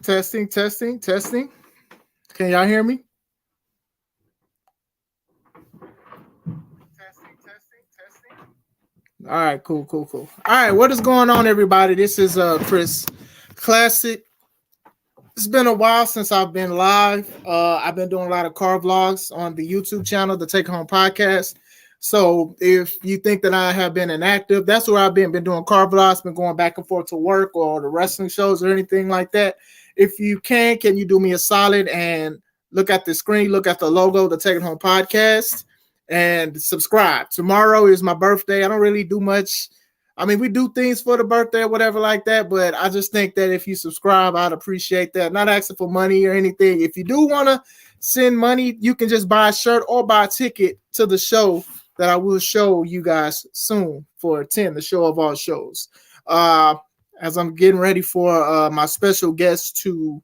Testing, testing, testing. Can y'all hear me? Testing, testing, testing. All right, cool, cool, cool. All right, what is going on, everybody? This is Chris Classic. It's been a while since I've been live. I've been doing a lot of car vlogs on the YouTube channel, the Take Home Podcast. So if you think that I have been inactive, that's where I've been doing car vlogs, been going back and forth to work or the wrestling shows or anything like that. If you can you do me a solid and look at the screen, look at the logo, the Take It Home Podcast, and subscribe. Tomorrow is my birthday. I don't really do much. I mean, we do things for the birthday or whatever like that, but I just think that if you subscribe, I'd appreciate that. Not asking for money or anything. If you do want to send money, you can just buy a shirt or buy a ticket to the show that I will show you guys soon for 10, the show of all shows. As I'm getting ready for my special guest to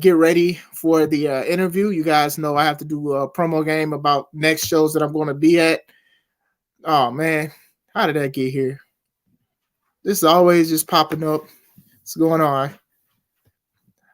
get ready for the interview, you guys know I have to do a promo game about next shows that I'm going to be at. Oh, man. How did that get here? This is always just popping up. What's going on?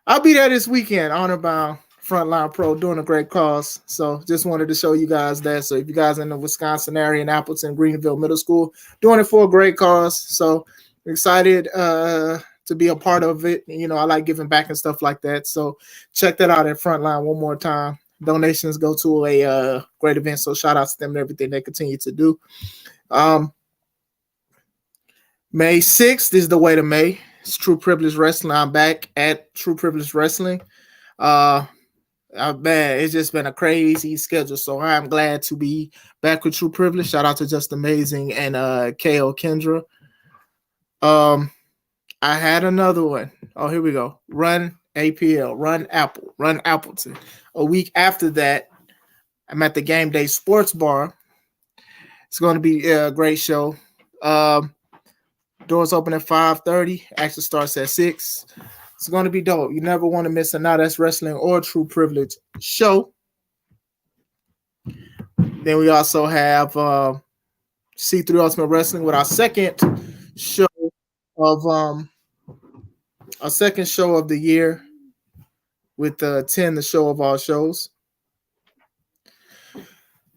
I'll be there this weekend, Honor Bound Frontline Pro, doing a great cause. So just wanted to show you guys that. So if you guys are in the Wisconsin area, in Appleton, Greenville Middle School, doing it for a great cause. So excited to be a part of it. You know, I like giving back and stuff like that. So check that out at Frontline one more time. Donations go to a great event. So shout out to them and everything they continue to do. May 6th is the way to May. It's True Privilege Wrestling. I'm back at True Privilege Wrestling. Man, it's just been a crazy schedule. So I'm glad to be back with True Privilege. Shout out to Just Amazing and KO Kendra. I had another one. Oh, here we go. Run APL, Run Apple, Run Appleton. A week after that, I'm at the Game Day Sports Bar. It's going to be a great show. Doors open at 5:30. Action starts at 6. It's going to be dope. You never want to miss a Now That's Wrestling or True Privilege show. Then we also have C3 Ultimate Wrestling with our second show of the year with 10, the show of all shows.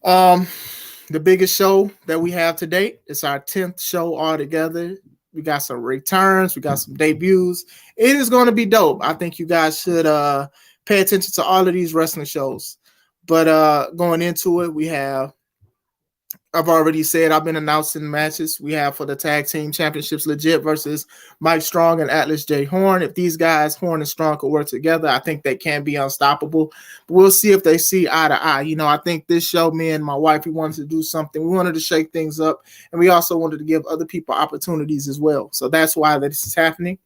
The biggest show that we have to date is our 10th show altogether. We got some returns. We got some debuts. It is going to be dope. I think you guys should pay attention to all of these wrestling shows. But going into it, I've already said I've been announcing matches we have for the tag team championships. Legit versus Mike Strong and Atlas J. Horn. If these guys, Horn and Strong, could work together, I think they can be unstoppable. But we'll see if they see eye to eye. You know, I think this show, me and my wife, we wanted to do something. We wanted to shake things up, and we also wanted to give other people opportunities as well. So that's why this is happening.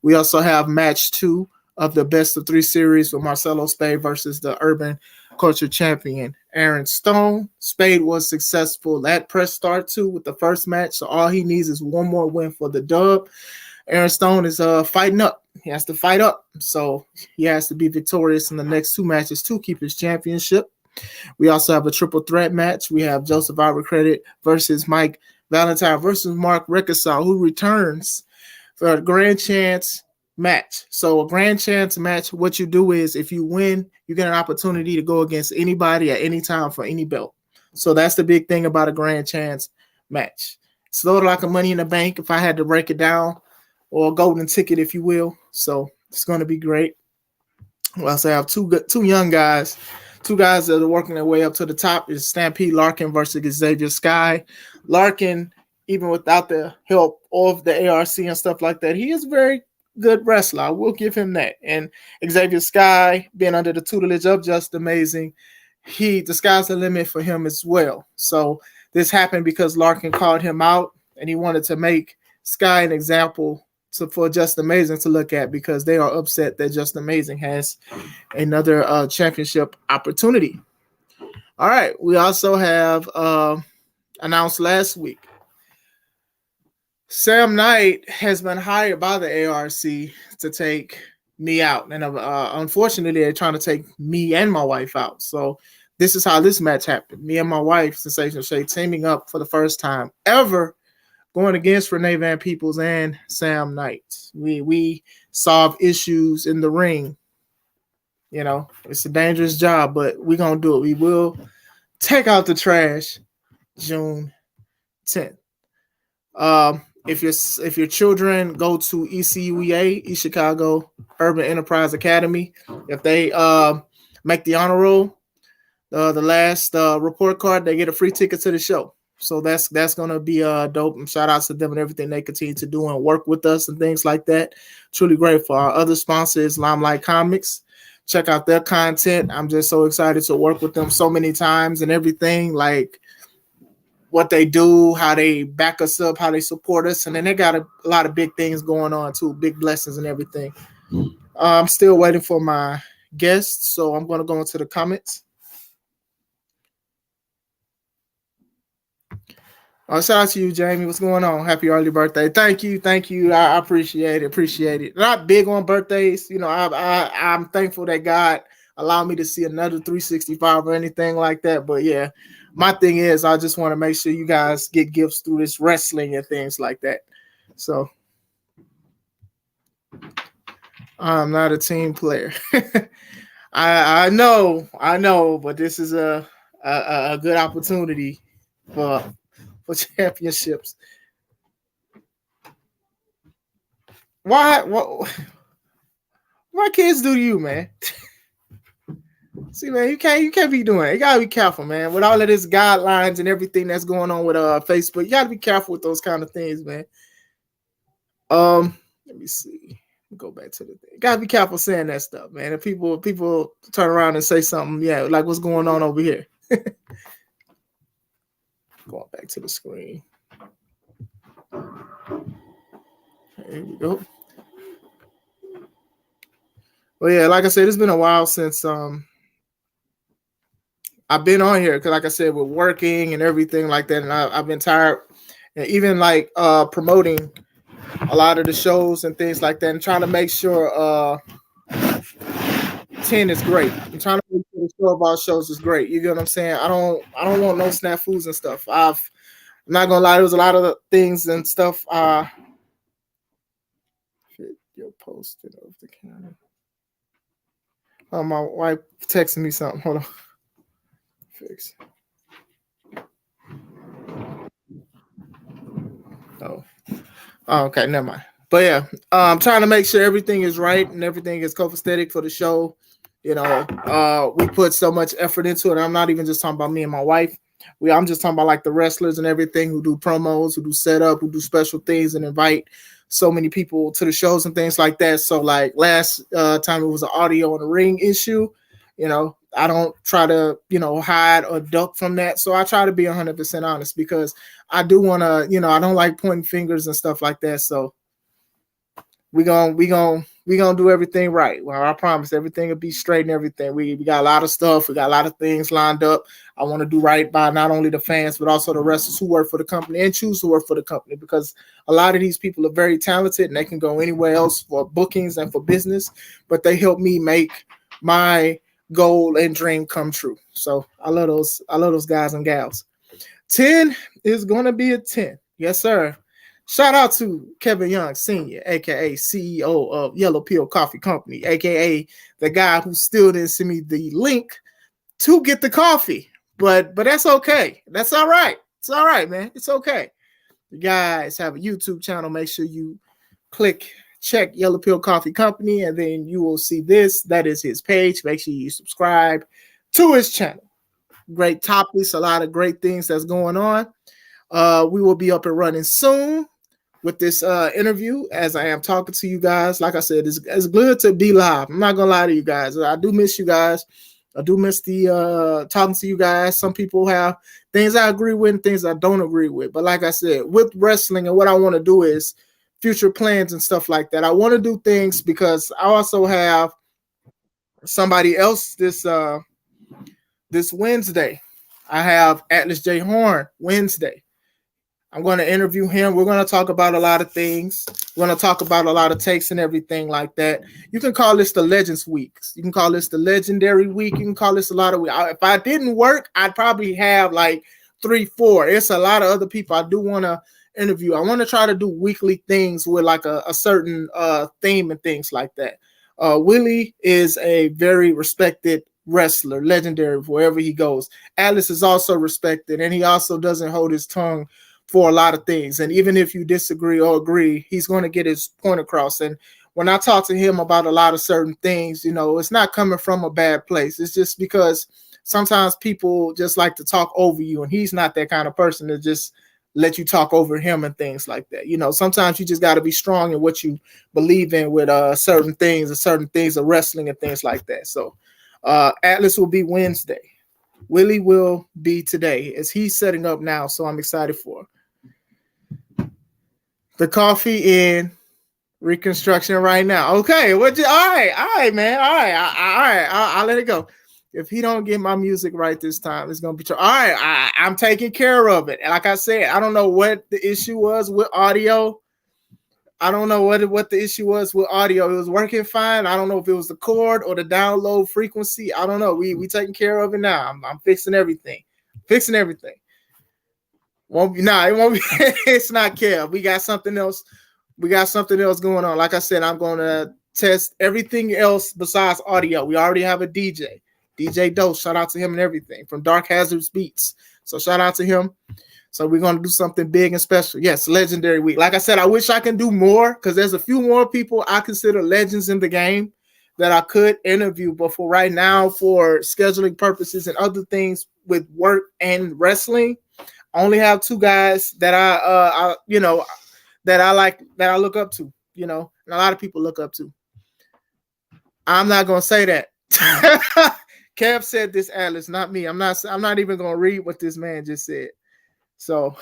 We also have match 2 of the best of 3 series with Marcelo Spade versus the Urban Culture champion Aaron Stone. Spade was successful at press start 2 with the first match, so all he needs is one more win for the dub. Aaron Stone is fighting up. He has to fight up, so he has to be victorious in the next 2 matches to keep his championship. We also have a triple threat match. We have Joseph Credit versus Mike Valentine versus Mark Reconcile, who returns for a grand chance match. So a grand chance match, what you do is if you win, you get an opportunity to go against anybody at any time for any belt. So that's the big thing about a grand chance match. It's sort of like a Money in the Bank, if I had to break it down, or a golden ticket, if you will. So it's going to be great. We also have two young guys, 2 guys that are working their way up to the top. Is Stampede Larkin versus Xavier Sky. Larkin, even without the help of the ARC and stuff like that, he is very good wrestler. I will give him that. And Xavier Sky, being under the tutelage of Just Amazing, the sky's the limit for him as well. So this happened because Larkin called him out, and he wanted to make Sky an example for Just Amazing to look at, because they are upset that Just Amazing has another championship opportunity. All right. We also have announced last week, Sam Knight has been hired by the ARC to take me out. And unfortunately, they're trying to take me and my wife out. So this is how this match happened. Me and my wife, Sensational Shay, teaming up for the first time ever going against Renee Van Peebles and Sam Knight. We solve issues in the ring. You know, it's a dangerous job, but we're gonna do it. We will take out the trash June 10th. If your children go to ECUEA, East Chicago Urban Enterprise Academy, if they make the honor roll, the last report card, they get a free ticket to the show. So that's gonna be dope. And shout outs to them and everything they continue to do and work with us and things like that. Truly grateful. Our other sponsor is Limelight Comics. Check out their content. I'm just so excited to work with them so many times and everything, like what they do, how they back us up, how they support us. And then they got a lot of big things going on too, big blessings and everything. I'm still waiting for my guests, so I'm going to go into the comments. Shout out to you, Jamie. What's going on? Happy early birthday. Thank you. I appreciate it. Not big on birthdays. You know, I'm thankful that God allowed me to see another 365 or anything like that. But yeah, my thing is I just want to make sure you guys get gifts through this wrestling and things like that. So I'm not a team player. I know, but this is a good opportunity for championships. What kids do to you, man? See, man, you can't be doing it. You gotta be careful, man. With all of this guidelines and everything that's going on with Facebook, you gotta be careful with those kind of things, man. Let me see. Go back to the thing. You gotta be careful saying that stuff, man. If people turn around and say something, yeah, like what's going on over here. Going back to the screen. Here we go. Well, yeah, like I said, it's been a while since I've been on here because, like I said, we're working and everything like that, and I've been tired. And even like promoting a lot of the shows and things like that, and trying to make sure 10 is great. I'm trying to make sure the show about shows is great. You get what I'm saying? I don't want no snafus and stuff. I'm not gonna lie, there was a lot of things and stuff. You're posted of the camera. Oh, my wife texted me something. Hold on. Fix. Oh, okay, never mind. But yeah, I'm trying to make sure everything is right and everything is copacetic for the show. You know, we put so much effort into it. I'm not even just talking about me and my wife. I'm just talking about like the wrestlers and everything who do promos, who do setup, who do special things and invite so many people to the shows and things like that. So like last time it was an audio and a ring issue. You know, I don't try to, hide or duck from that. So I try to be 100% honest because I do want to, I don't like pointing fingers and stuff like that. So we gonna do everything right. Well, I promise everything will be straight and everything. We got a lot of stuff. We got a lot of things lined up. I want to do right by not only the fans, but also the wrestlers who work for the company and choose to work for the company, because a lot of these people are very talented and they can go anywhere else for bookings and for business, but they help me make my goal and dream come true. So I love those guys and gals. 10 is going to be a 10. Yes, sir. Shout out to Kevin Young Sr., aka CEO of Yellow Pill Coffee Company, aka the guy who still didn't send me the link to get the coffee. But that's okay. That's all right. It's all right, man. It's okay. You guys have a YouTube channel. Make sure you check Yellow Pill Coffee Company, and then you will see this. That is his page. Make sure you subscribe to his channel. Great topics, a lot of great things that's going on. We will be up and running soon with this interview as I am talking to you guys. Like I said, it's good to be live. I'm not gonna lie to you guys. I do miss you guys. I do miss the talking to you guys. Some people have things I agree with and things I don't agree with. But like I said, with wrestling and what I want to do is future plans and stuff like that. I want to do things because I also have somebody else this Wednesday. I have Atlas J. Horn Wednesday. I'm going to interview him. We're going to talk about a lot of things. We're going to talk about a lot of takes and everything like that. You can call this the Legends Week. You can call this the Legendary Week. You can call this a lot of weeks. If I didn't work, I'd probably have like 3, 4. It's a lot of other people I do want to interview. I want to try to do weekly things with like a certain theme and things like that. Willie is a very respected wrestler, legendary wherever he goes. Atlas is also respected, and he also doesn't hold his tongue for a lot of things. And even if you disagree or agree, he's going to get his point across. And when I talk to him about a lot of certain things, it's not coming from a bad place. It's just because sometimes people just like to talk over you, and he's not that kind of person to just let you talk over him and things like that. Sometimes you just got to be strong in what you believe in with certain things of wrestling and things like that. So Atlas will be Wednesday. Willie will be today as he's setting up now. So I'm excited for the coffee in reconstruction right now. Okay. All right, man. All right. I'll let it go. If he don't get my music right this time, it's gonna be all right. I'm taking care of it. And like I said, I don't know what the issue was with audio. I don't know what the issue was with audio. It was working fine. I don't know if it was the cord or the download frequency. I don't know. We taking care of it now. I'm fixing everything. Won't be it won't be. It's not care. We got something else. Going on. Like I said, I'm gonna test everything else besides audio. We already have a DJ Dose, shout out to him and everything from Dark Hazards Beats. So shout out to him. So we're going to do something big and special. Yes, Legendary Week. Like I said, I wish I can do more because there's a few more people I consider legends in the game that I could interview. But for right now, for scheduling purposes and other things with work and wrestling, I only have two guys that I like, that I look up to, and a lot of people look up to. I'm not going to say that. Kev said this, Atlas, not me. I'm not even going to read what this man just said. So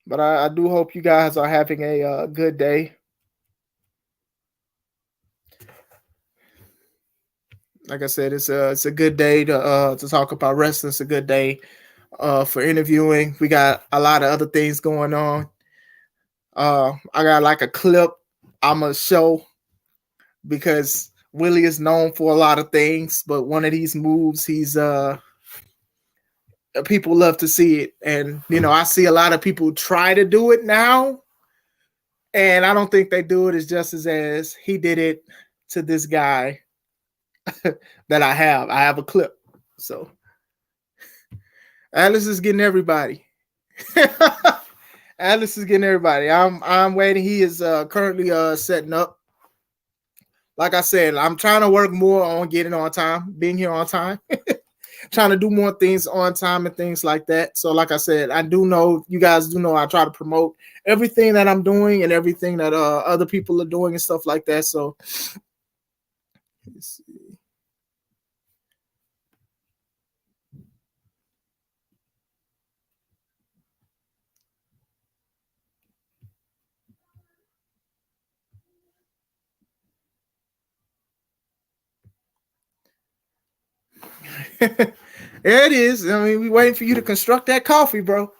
but I do hope you guys are having a good day. Like I said, it's a good day to talk about wrestling. It's a good day for interviewing. We got a lot of other things going on. I got like a clip I'm gonna show because Willie is known for a lot of things, but one of these moves, he's people love to see it. And I see a lot of people try to do it now, and I don't think they do it as justice as he did it to this guy that I have. I have a clip. So Atlas is getting everybody. Atlas is getting everybody. I'm waiting. He is currently setting up. Like I said, I'm trying to work more on getting on time, being here on time, trying to do more things on time and things like that. So like I said, I do know, you guys do know I try to promote everything that I'm doing and everything that other people are doing and stuff like that. So let's see. There it is. I mean, we waiting for you to construct that coffee, bro.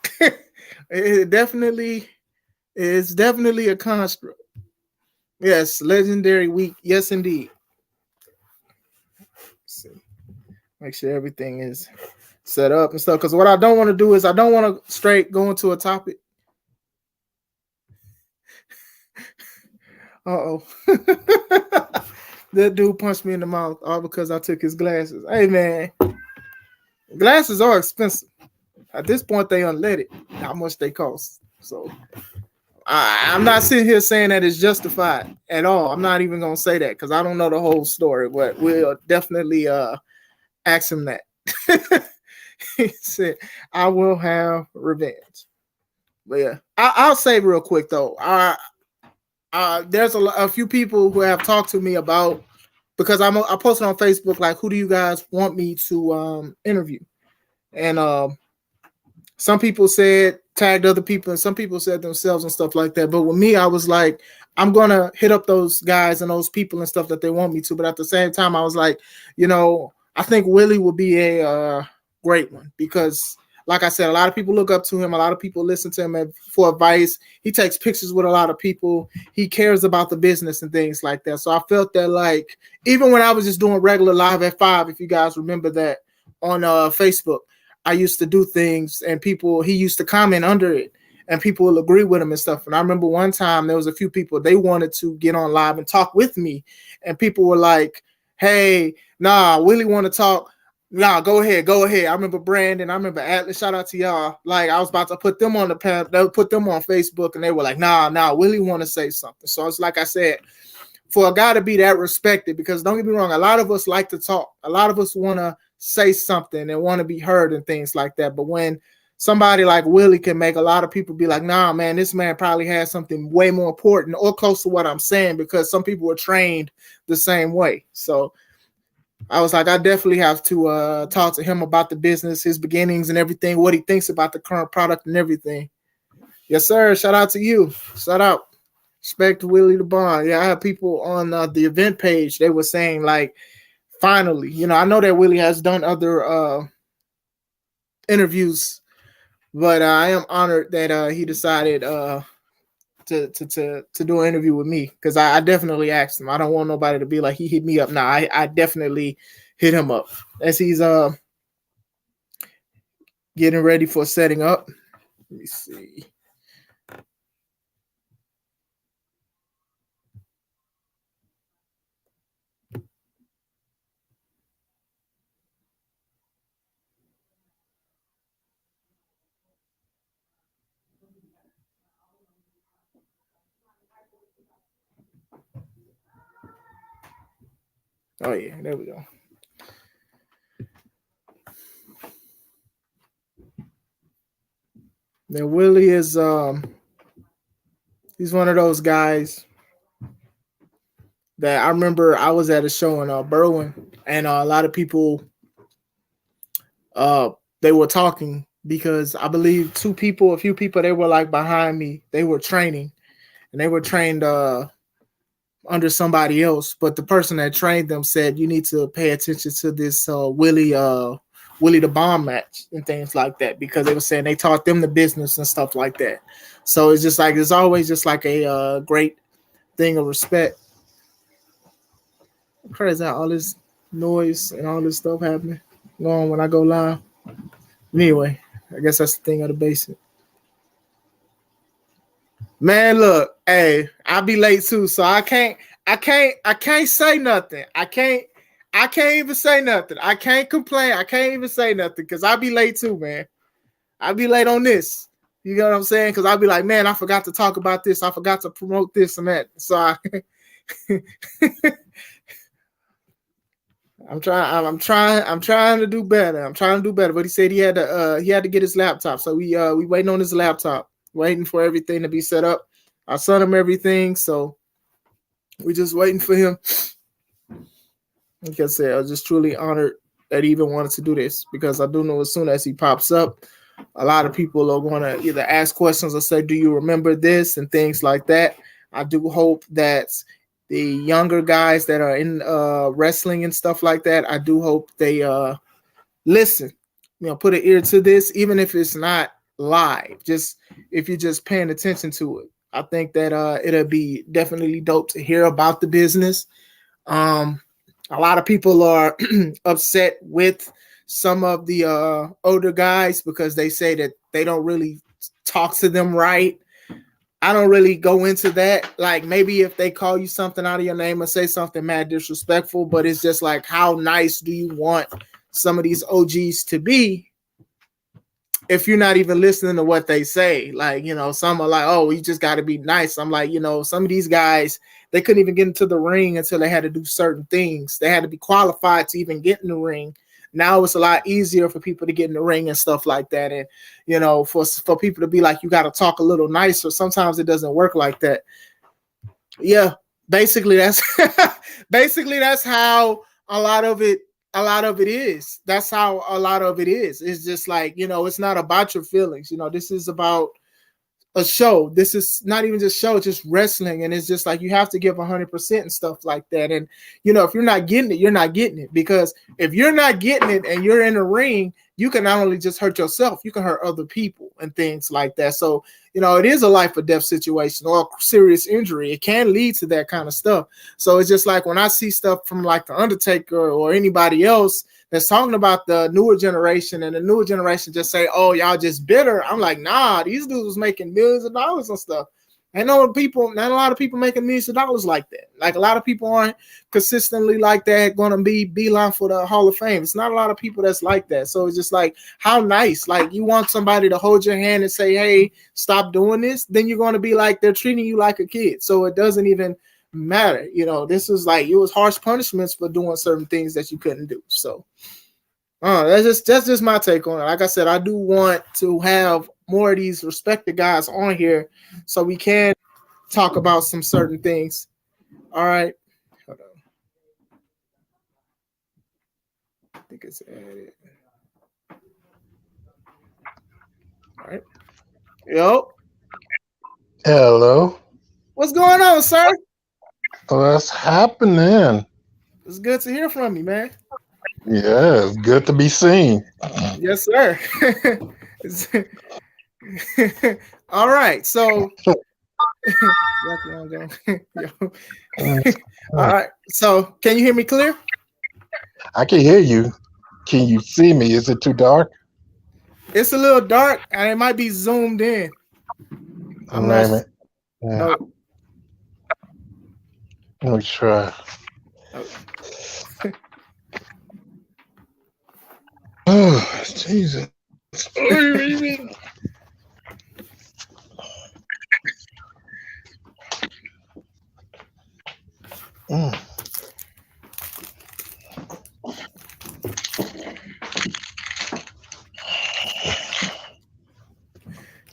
It definitely is definitely a construct. Yes, Legendary Week. Yes, indeed. Let's see. Make sure everything is set up and stuff. Because what I don't want to do is I don't want to straight go into a topic. Uh-oh. That dude punched me in the mouth all because I took his glasses. Hey, man. Glasses are expensive. At this point, they unleaded. How much they cost. So I'm not sitting here saying that it's justified at all. I'm not even going to say that because I don't know the whole story. But we'll definitely ask him that. He said, I will have revenge. But yeah, I'll say real quick, though. There's a few people who have talked to me about, because I posted on Facebook, like, who do you guys want me to interview? And some people said, tagged other people, and some people said themselves and stuff like that. But with me, I was like, I'm going to hit up those guys and those people and stuff that they want me to. But at the same time, I was like, I think Willie will be a great one because, like I said, a lot of people look up to him. A lot of people listen to him for advice. He takes pictures with a lot of people. He cares about the business and things like that. So I felt that, like, even when I was just doing regular Live at 5, if you guys remember that on Facebook, I used to do things and he used to comment under it and people will agree with him and stuff. And I remember one time there was a few people, they wanted to get on live and talk with me. And people were like, hey, nah, Willie want to talk. Nah, go ahead. I remember Brandon. I remember Atlas. Shout out to y'all. Like, I was about to put them on the path. They put them on Facebook, and they were like, nah, Willie want to say something. So it's like I said, for a guy to be that respected, because don't get me wrong, a lot of us like to talk. A lot of us want to say something and want to be heard and things like that. But when somebody like Willie can make a lot of people be like, nah, man, this man probably has something way more important or close to what I'm saying, because some people were trained the same way. So I was like, I definitely have to talk to him about the business, his beginnings and everything, what he thinks about the current product and everything. Yes, sir. Shout out to you. Shout out. Respect Willie the Bond. Yeah, I have people on the event page. They were saying, like, finally, you know, I know that Willie has done other interviews, but I am honored that he decided to do an interview with me, because I definitely asked him. I don't want nobody to be like he hit me up. Nah, I definitely hit him up as he's getting ready for setting up. Let me see. Oh yeah, there we go. Now Willie is he's one of those guys that I remember I was at a show in Berwyn, and a lot of people they were talking, because I believe a few people, they were like behind me. They were training, and they were trained under somebody else, but the person that trained them said you need to pay attention to this Willie the Bomb match and things like that, because they were saying they taught them the business and stuff like that. So it's just like, it's always just like a great thing of respect. Crazy how all this noise and all this stuff happening going on when I go live. Anyway, I guess that's the thing of the basic. Man, look, hey, I'll be late too, so I can't say nothing. I can't even say nothing. I can't complain. I can't even say nothing, because I'll be late too, man. I'll be late on this. You know what I'm saying? Because I'll be like, man, I forgot to talk about this. I forgot to promote this and that. So I'm trying to do better. But he said he had to get his laptop. So we waiting on his laptop, waiting for everything to be set up. I sent him everything, so we just waiting for him. Like I said, I was just truly honored that he even wanted to do this, because I do know as soon as he pops up, a lot of people are going to either ask questions or say, do you remember this, and things like that. I do hope that the younger guys that are in wrestling and stuff like that, I do hope they listen, put an ear to this, even if it's not live, just if you're just paying attention to it. I think that it'll be definitely dope to hear about the business. A lot of people are upset with some of the older guys, because they say that they don't really talk to them right. I don't really go into that. Like, maybe if they call you something out of your name or say something mad disrespectful, but it's just like, how nice do you want some of these OGs to be if you're not even listening to what they say? Like, some are like, oh, you just got to be nice. I'm like, some of these guys, they couldn't even get into the ring until they had to do certain things. They had to be qualified to even get in the ring. Now it's a lot easier for people to get in the ring and stuff like that. And, for people to be like, you got to talk a little nicer. Sometimes it doesn't work like that. Yeah, basically that's how a lot of it is. That's how a lot of it is. It's just like, it's not about your feelings. This is about a show. This is not even just show, it's just wrestling. And it's just like, you have to give 100% and stuff like that. And, if you're not getting it, you're not getting it. Because if you're not getting it and you're in the ring, you can not only just hurt yourself, you can hurt other people and things like that. So, it is a life or death situation or a serious injury. It can lead to that kind of stuff. So it's just like, when I see stuff from like The Undertaker or anybody else that's talking about the newer generation, and the newer generation just say, "Oh, y'all just bitter." I'm like, nah, these dudes was making millions of dollars and stuff. I know people, not a lot of people making millions of dollars like that. Like a lot of people aren't consistently like that going to be beeline for the Hall of Fame. It's not a lot of people that's like that. So it's just like, how nice. Like you want somebody to hold your hand and say, hey, stop doing this. Then you're going to be like, they're treating you like a kid. So it doesn't even matter. You know, this is like, it was harsh punishments for doing certain things that you couldn't do. So that's just my take on it. Like I said, I do want to have more of these respected guys on here so we can talk about some certain things. All right. Hold on. I think it's added. All right. Yo. Hello. What's going on, sir? What's happening? It's good to hear from you, man. Yeah, it's good to be seen. Yes, sir. All right. So all right. So can you hear me clear? I can hear you. Can you see me? Is it too dark? It's a little dark and it might be zoomed in. I'm not. Yeah. No. Let me try. Oh, Jesus.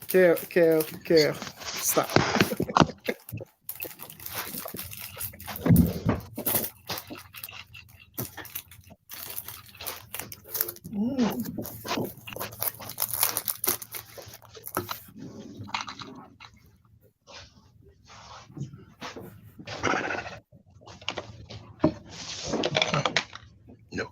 Kel, stop. No.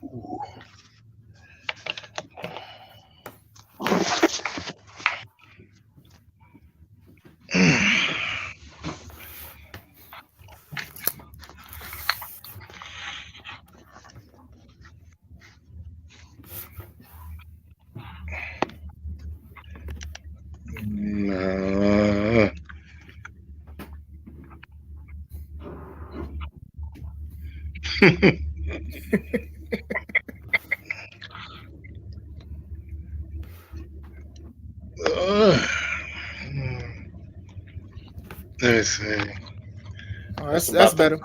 Let me see. Oh, that's better.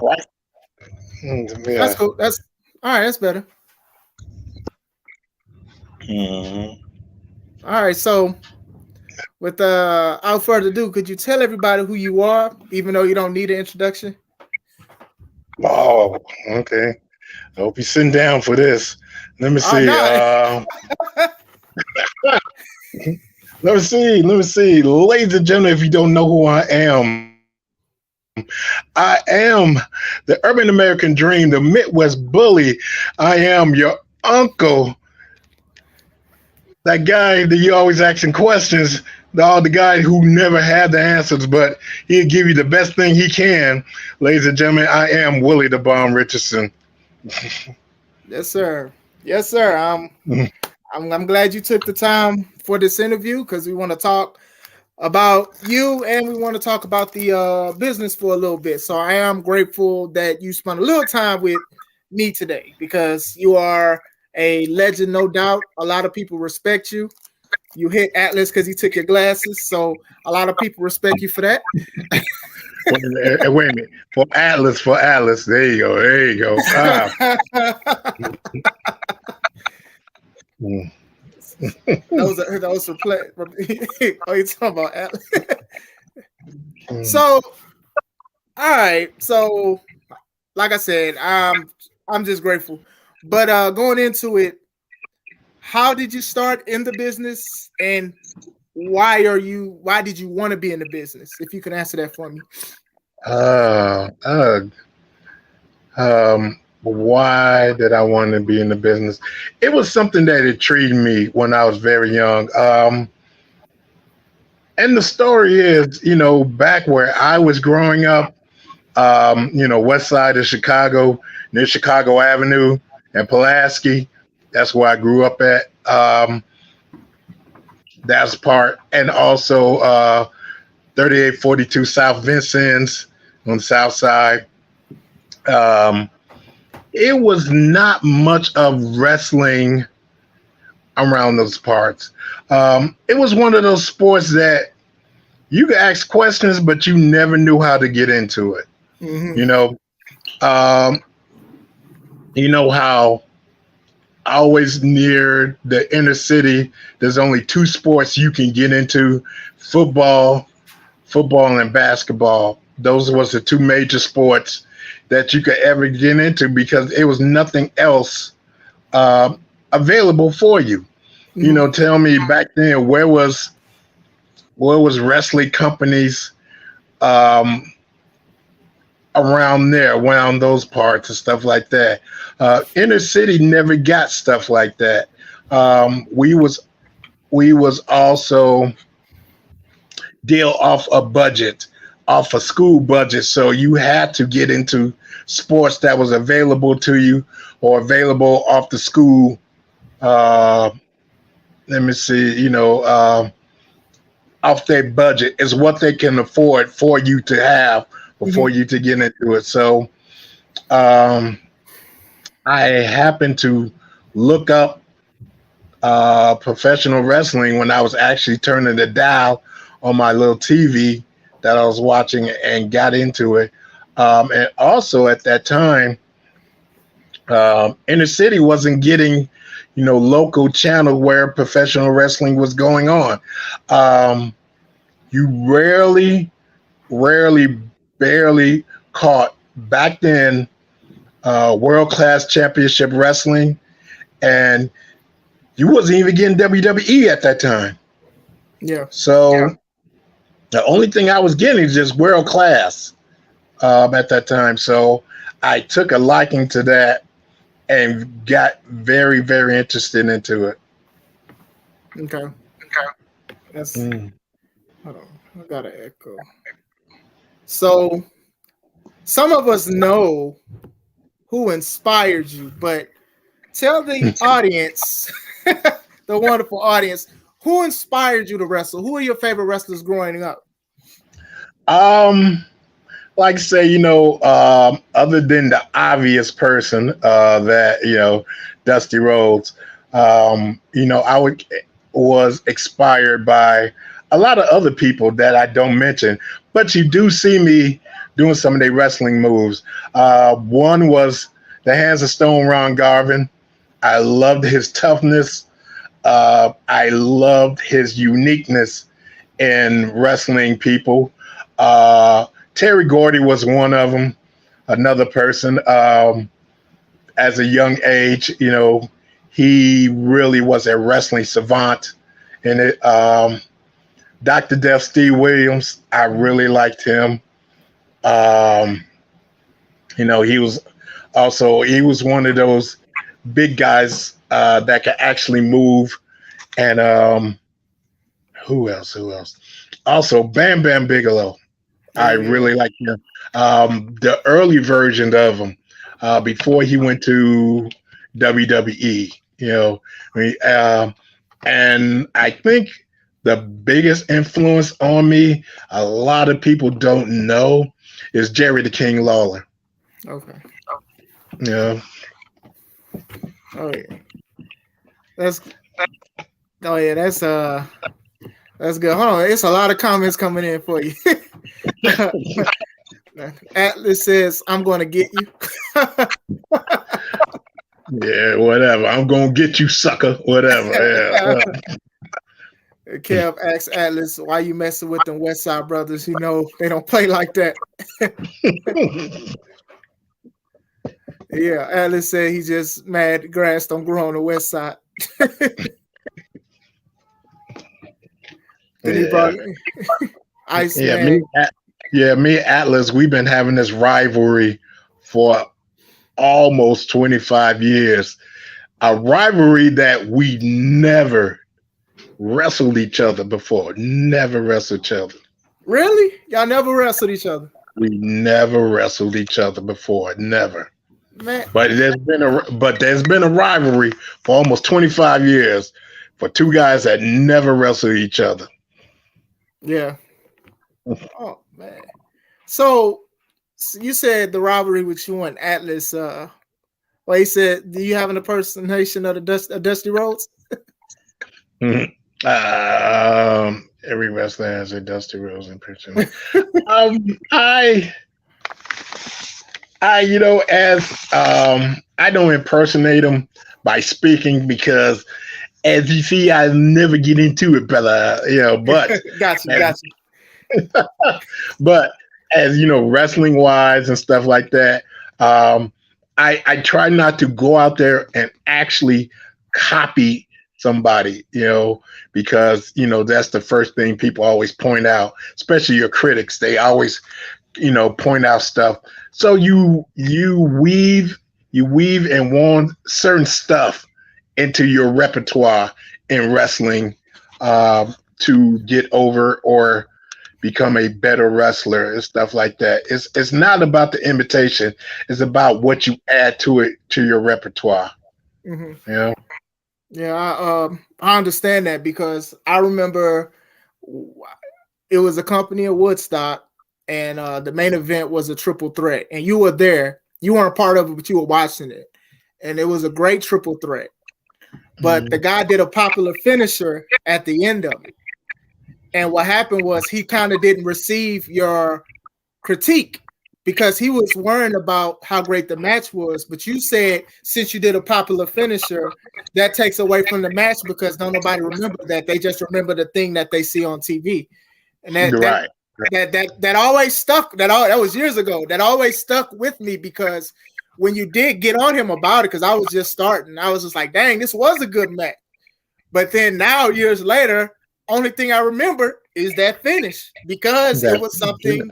Yeah. That's cool. That's all right. That's better. Mm-hmm. All right. So, without further ado, could you tell everybody who you are, even though you don't need an introduction? Oh, okay. I hope you're sitting down for this. Let me see. No. Let me see. Ladies and gentlemen, if you don't know who I am the urban American dream, the Midwest bully. I am your uncle. That guy that you always asking questions, the guy who never had the answers, but he'll give you the best thing he can. Ladies and gentlemen, I am Willie the Bomb Richardson. Yes, sir. Yes, sir. I'm glad you took the time for this interview because we want to talk about you and we want to talk about the business for a little bit. So I am grateful that you spent a little time with me today because you are a legend, no doubt. A lot of people respect you. You hit Atlas because he took your glasses, so a lot of people respect you for that. Wait a minute. For Atlas. There you go. Ah. that was for play. Oh, you talking about Atlas? So, all right. So, like I said, I'm just grateful. But going into it, how did you start in the business, and why did you want to be in the business? If you can answer that for me. Why did I want to be in the business? It was something that intrigued me when I was very young. And the story is, back where I was growing up, west side of Chicago, near Chicago Avenue and Pulaski, That's where I grew up at. That's part, and also 3842 South Vincennes on the south side. Um, it was not much of wrestling around those parts. It was one of those sports that you could ask questions, but you never knew how to get into it. Mm-hmm. Um, you know how always near the inner city, there's only two sports you can get into: football and basketball. Those was the two major sports that you could ever get into because it was nothing else available for you. Mm-hmm. Tell me back then where was wrestling companies um, around those parts and stuff like that. Inner city never got stuff like that. We was also deal off a budget, off a school budget, so you had to get into sports that was available to you or available off the school. Let me see, off their budget is what they can afford for you to have before Mm-hmm. you to get into it. So um, I happened to look up professional wrestling when I was actually turning the dial on my little TV that I was watching and got into it. And also at that time, inner city wasn't getting, local channel where professional wrestling was going on. You rarely, barely caught back then world class championship wrestling, and you wasn't even getting WWE at that time. Yeah. So the only thing I was getting is just world class at that time. So I took a liking to that and got very, very interested into it. Okay. That's hold on. I got an echo. So some of us know who inspired you, but tell the audience, the wonderful audience, who inspired you to wrestle? Who are your favorite wrestlers growing up? Like I say, other than the obvious person that Dusty Rhodes, was inspired by a lot of other people that I don't mention, but you do see me doing some of their wrestling moves. One was the Hands of Stone Ron Garvin. I loved his toughness. I loved his uniqueness in wrestling people. Terry Gordy was one of them, another person. As a young age, he really was a wrestling savant. And Dr. Death Steve Williams, I really liked him. He was one of those big guys that could actually move. And who else? Also, Bam Bam Bigelow. I really like him. The early version of him, before he went to WWE, and I think the biggest influence on me, a lot of people don't know, is Jerry the King Lawler. Okay. Yeah. Oh yeah. That's that's good. Hold on, it's a lot of comments coming in for you. Atlas says, "I'm going to get you." Yeah, whatever. I'm gonna get you, sucker. Whatever. Yeah. Kev asks Atlas, "Why you messing with them West Side brothers? They don't play like that." Yeah, Atlas said he just mad grass don't grow on the West Side. Then he brought Ice Man. Me and Atlas, we've been having this rivalry for almost 25 years. A rivalry that we never wrestled each other before. Never wrestled each other. Really? Y'all never wrestled each other? We never wrestled each other before. Never. Man. There's been a rivalry for almost 25 years for two guys that never wrestled each other. Yeah. Oh man. So you said the rivalry with you and Atlas. Well, he said, "Do you have an impersonation of Dusty Rhodes?" Every wrestler has a Dusty Rhodes impersonation. I I don't impersonate him by speaking because, as you see, I never get into it, brother. But got you. But as you know, wrestling wise and stuff like that, I try not to go out there and actually copy somebody, because that's the first thing people always point out, especially your critics. They always point out stuff. So you weave and want certain stuff into your repertoire in wrestling to get over or become a better wrestler and stuff like that. It's not about the imitation. It's about what you add to it, to your repertoire. Mm-hmm. Yeah, I understand that because I remember it was a company in Woodstock, and the main event was a triple threat, and you were there. You weren't part of it, but you were watching it, and it was a great triple threat. But the guy did a popular finisher at the end of it, and what happened was he kind of didn't receive your critique because he was worrying about how great the match was. But you said since you did a popular finisher, that takes away from the match because don't nobody remember that. They just remember the thing that they see on TV. And that always stuck. That was years ago. That always stuck with me because when you did get on him about it, because I was just starting, I was just like, dang, this was a good match. But then now, years later, only thing I remember is that finish because it was something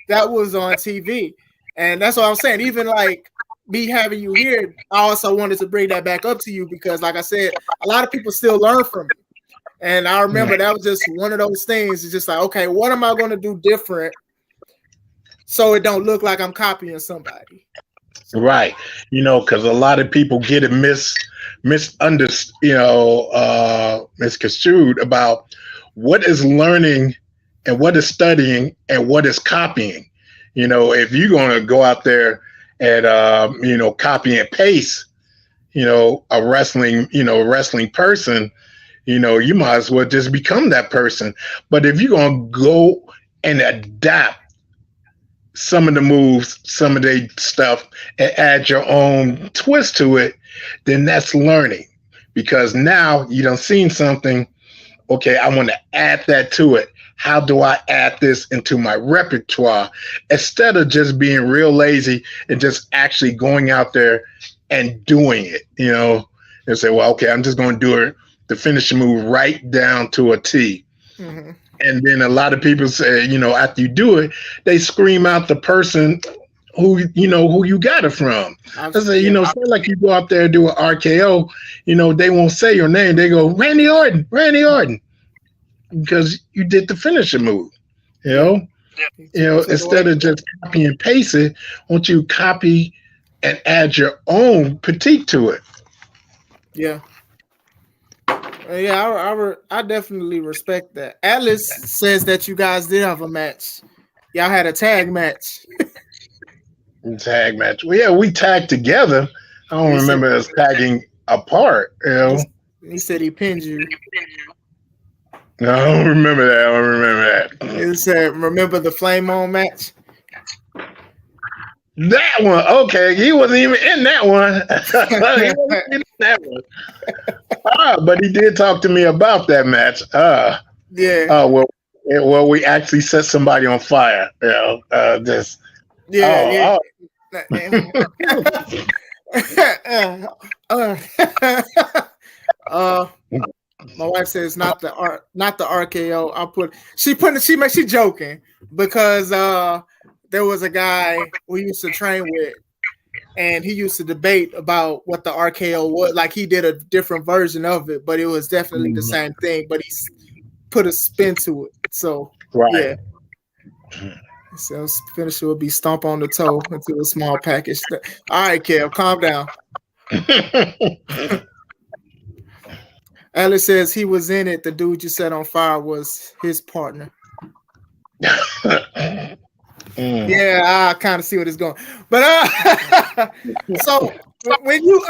that was on TV. And that's what I'm saying. Even like me having you here, I also wanted to bring that back up to you because, like I said, a lot of people still learn from it. And I remember that was just one of those things. It's just like, okay, what am I going to do different so it don't look like I'm copying somebody? Right. Because a lot of people get it misconstrued about what is learning and what is studying and what is copying. If you're going to go out there and, copy and paste, a wrestling person, you might as well just become that person. But if you're going to go and adapt some of the moves, some of the stuff, and add your own twist to it, then that's learning. Because now you done seen something, okay, I want to add that to it. How do I add this into my repertoire? Instead of just being real lazy and just actually going out there and doing it, and say, well, okay, I'm just going to do it, the finishing move right down to a T. Mm-hmm. And then a lot of people say, after you do it, they scream out the person who you got it from. I say, say like you go out there and do an RKO, they won't say your name. They go, Randy Orton, because you did the finishing move, instead of just copy and paste it, won't you copy and add your own critique to it? Yeah. Yeah, I definitely respect that. Atlas says that you guys did have a match. Y'all had a tag match. Tag match. Well, yeah, we tagged together. I don't remember us tagging apart. He said he pinned you. No, I don't remember that. He said, remember the Flame On match? That one, okay. He wasn't even in that one. He wasn't in that one. But he did talk to me about that match. Yeah. Well, we actually set somebody on fire. Just. Yeah. My wife says not the RKO. She joking because there was a guy we used to train with, and he used to debate about what the RKO was. Like he did a different version of it, but it was definitely the same thing. But he put a spin to it. So right. So finisher would be stomp on the toe into a small package. All right, Kev, calm down. Alice says he was in it. The dude you set on fire was his partner. Yeah, I kind of see what it's going. But so when you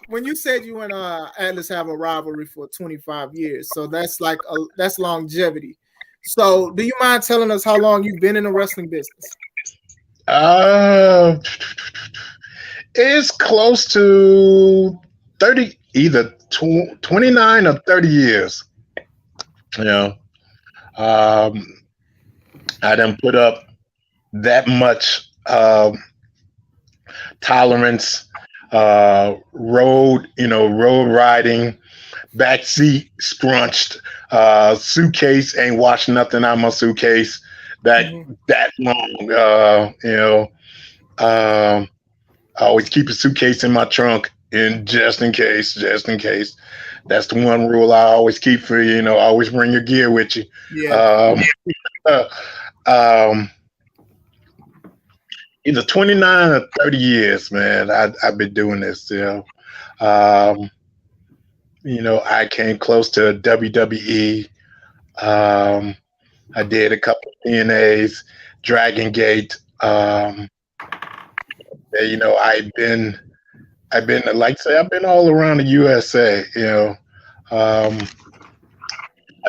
when you said you and Atlas have a rivalry for 25 years, so that's like that's longevity. So do you mind telling us how long you've been in the wrestling business? It's close to 30, either 29 or 30 years. You know, I done put up that much tolerance, road riding, backseat scrunched, suitcase ain't washed nothing out my suitcase that long. I always keep a suitcase in my trunk, and just in case. That's the one rule I always keep for you. Always bring your gear with you. Yeah. Either 29 or 30 years, man. I've been doing this. I came close to WWE. I did a couple of TNAs, Dragon Gate. I've been like I say, I've been all around the USA. I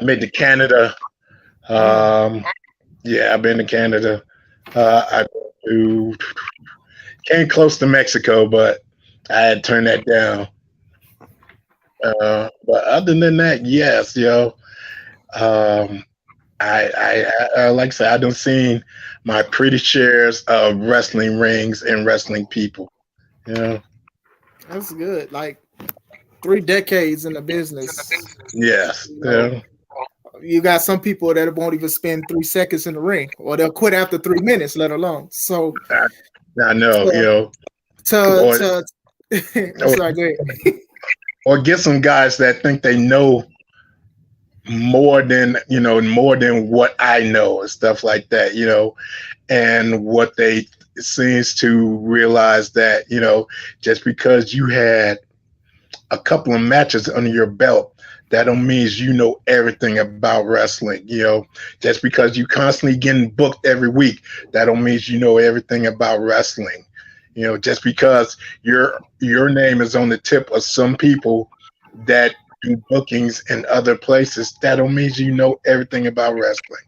made to Canada. I've been to Canada. Came close to Mexico, but I had turned that down. But other than that, yes, I like I said, I don't seen my pretty shares of wrestling rings and wrestling people. That's good. Like 3 decades in the business. Yes. You got some people that won't even spend 3 seconds in the ring, or they'll quit after 3 minutes, let alone. So I know, sorry, go ahead. Or get some guys that think they know more than what I know and stuff like that, and what they seems to realize that, just because you had a couple of matches under your belt, that don't mean you know everything about wrestling. Just because you constantly getting booked every week, that don't mean you know everything about wrestling. Just because your name is on the tip of some people that do bookings in other places, that don't mean you know everything about wrestling.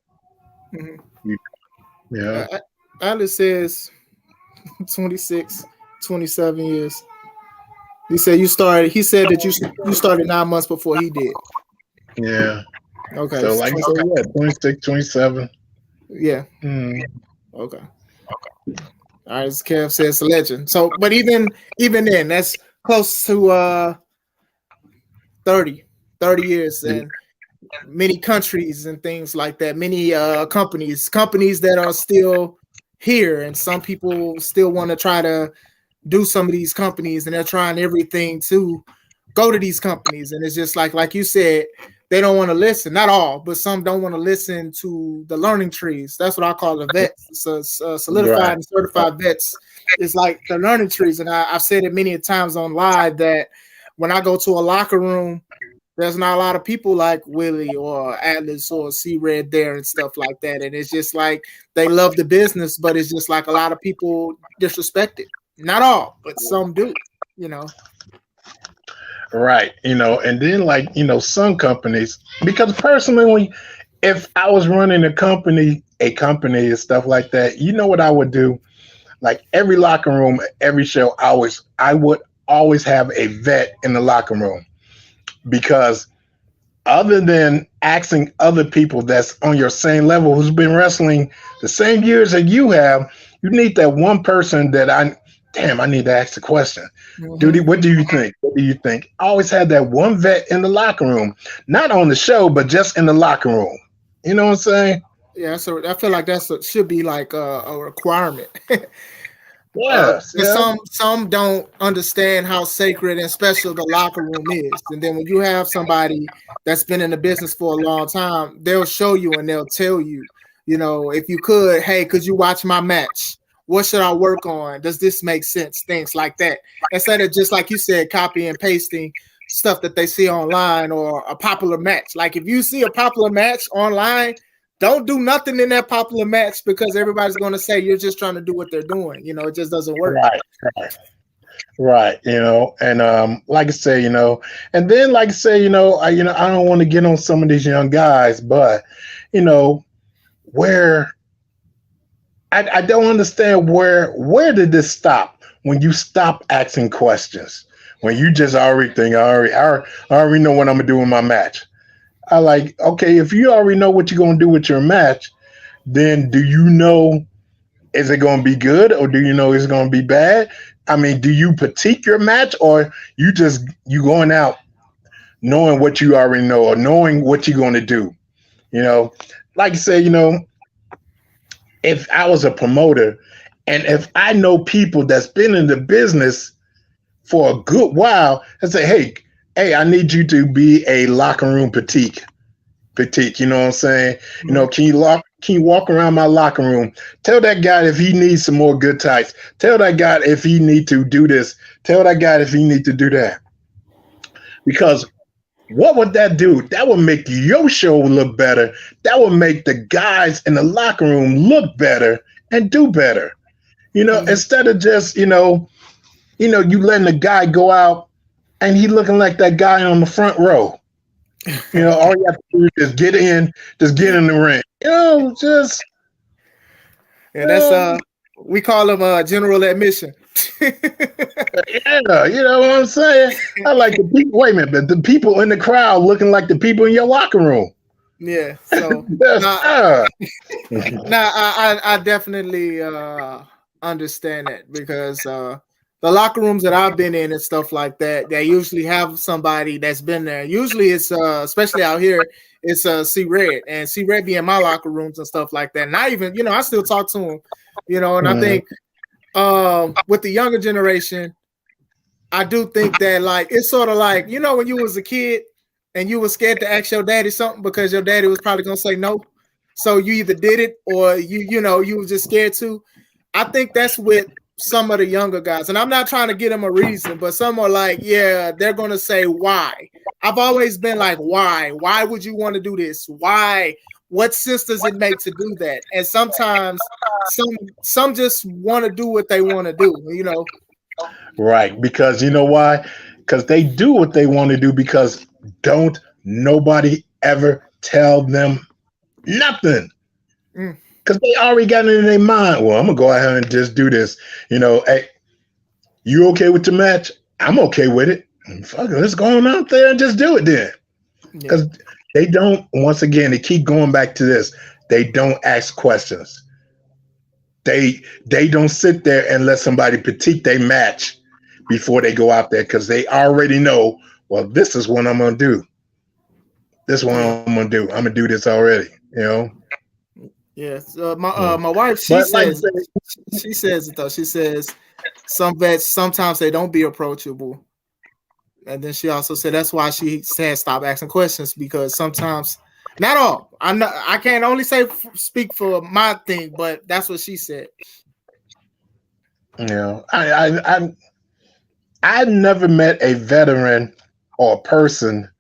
Mm-hmm. Alice says 26, 27 years. He said that you started 9 months before he did. Yeah. Okay. So like 26, 27. Yeah. Okay. All right, as Kev says, legend. So, but even then, that's close to 30 years, and many countries and things like that. Many companies that are still here, and some people still want to try to do some of these companies, and they're trying everything to go to these companies, and it's just like you said, they don't want to listen. Not all, but some don't want to listen to the learning trees. That's what I call the vets. So solidified and certified vets is like the learning trees, and I've said it many times on live that when I go to a locker room, there's not a lot of people like Willie or Atlas or C-Red there and stuff like that, and it's just like they love the business, but it's just like a lot of people disrespect it. Not all, but some do, Right. And then some companies, because personally, if I was running a company and stuff like that, what I would do? Like every locker room, every show, I would always have a vet in the locker room, because other than asking other people that's on your same level who's been wrestling the same years that you have, you need that one person that I need to ask the question. Mm-hmm. What do you think? What do you think? I always had that one vet in the locker room, not on the show, but just in the locker room. You know what I'm saying? Yeah, so I feel like should be like a requirement. Yes. Some don't understand how sacred and special the locker room is. And then when you have somebody that's been in the business for a long time, they'll show you and they'll tell you, if you could, hey, could you watch my match? What should I work on? Does this make sense? Things like that. Instead of just like you said, copy and pasting stuff that they see online or a popular match. Like if you see a popular match online, don't do nothing in that popular match because everybody's going to say you're just trying to do what they're doing. It just doesn't work. Right. And like I say, and then like I say, I don't want to get on some of these young guys, but where I don't understand where did this stop when you stop asking questions, when you just already think I already know what I'm gonna do in my match. I like, okay, if you already know what you're gonna do with your match, then do you know, is it gonna be good or do you know it's gonna be bad? I mean, do you critique your match or you going out knowing what you already know or knowing what you're gonna do? Like I say, if I was a promoter and if I know people that's been in the business for a good while and say, hey, I need you to be a locker room critique, you know what I'm saying? Mm-hmm. Can you walk around my locker room? Tell that guy if he needs some more good tights. Tell that guy if he need to do this. Tell that guy if he need to do that. Because what would that do? That would make your show look better. That would make the guys in the locker room look better and do better. Instead of just, you letting the guy go out and he looking like that guy on the front row. All you have to do is get in the ring. That's we call them general admission. Yeah, you know what I'm saying? I like the people. Wait a minute, but the people in the crowd looking like the people in your locker room. Yeah. So I definitely understand that because the locker rooms that I've been in and stuff like that, they usually have somebody that's been there. Usually it's especially out here, it's C Red and C Red be in my locker rooms and stuff like that. And I even, I still talk to him, and I think with the younger generation, I do think that like it's sort of like, when you was a kid and you was scared to ask your daddy something because your daddy was probably gonna say no. So you either did it or you was just scared to. I think that's with some of the younger guys. And I'm not trying to get them a reason, but some are like, yeah, they're gonna say why. I've always been like, why? Why would you want to do this? Why? What sense does it make to do that? And sometimes some just want to do what they want to do, Right, because you know why? Because they do what they want to do because don't nobody ever tell them nothing. Because they already got it in their mind. Well, I'm gonna go ahead and just do this. Hey, you okay with the match? I'm okay with it. Fuck it, let's go on out there and just do it then. Because they don't. Once again, they keep going back to this. They don't ask questions. They don't sit there and let somebody critique their match before they go out there because they already know. Well, this is what I'm gonna do. This is what I'm gonna do. I'm gonna do this already. Yes, my wife, she says it though. She says some vets sometimes they don't be approachable, and then she also said that's why she said stop asking questions because sometimes, not all. I can't only speak for my thing, but that's what she said. I've never met a veteran or a person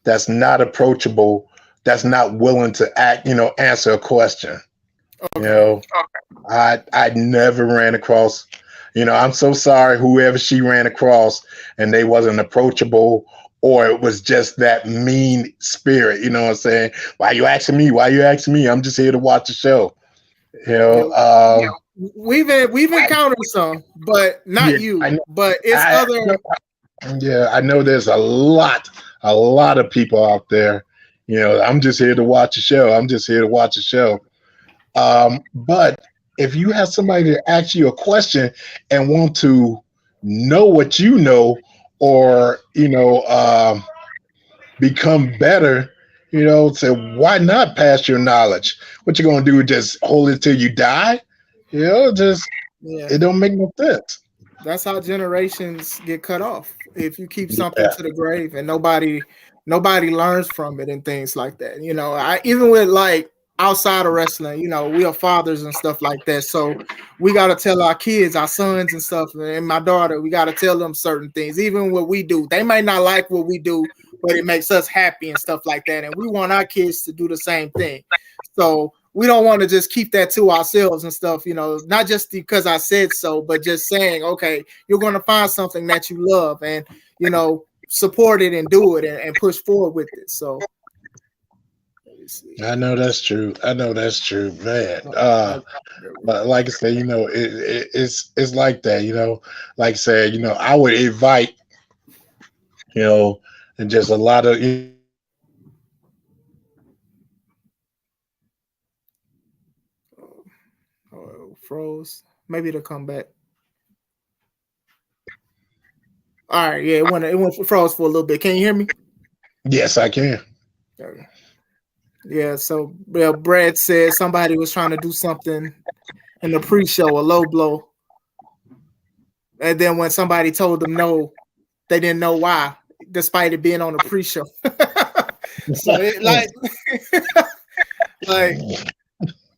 that's not approachable, that's not willing to answer a question. Okay. I never ran across, I'm so sorry, whoever she ran across and they wasn't approachable or it was just that mean spirit, you know what I'm saying? Why you asking me? I'm just here to watch the show. We've encountered some, but not you. But it's other. I know there's a lot of people out there. I'm just here to watch a show. But if you have somebody to ask you a question and want to know what you know, or become better, so why not pass your knowledge? What you gonna do? Just hold it till you die? It don't make no sense. That's how generations get cut off. If you keep something to the grave and nobody learns from it and things like that. I even with like outside of wrestling, we are fathers and stuff like that. So we got to tell our kids, our sons and stuff, and my daughter, we got to tell them certain things, even what we do. They might not like what we do, but it makes us happy and stuff like that. And we want our kids to do the same thing. So we don't want to just keep that to ourselves and stuff, not just because I said so, but just saying, okay, you're going to find something that you love and, support it and do it and push forward with it. So I know that's true. Man. But like I say, it's like that, like I said, I would invite, and just a lot of, froze. Maybe it'll come back. All right, yeah, it went froze for a little bit. Can you hear me? Yes, I can. Okay. Yeah, so Brad said somebody was trying to do something in the pre-show, a low blow. And then when somebody told them no, they didn't know why, despite it being on the pre-show. So it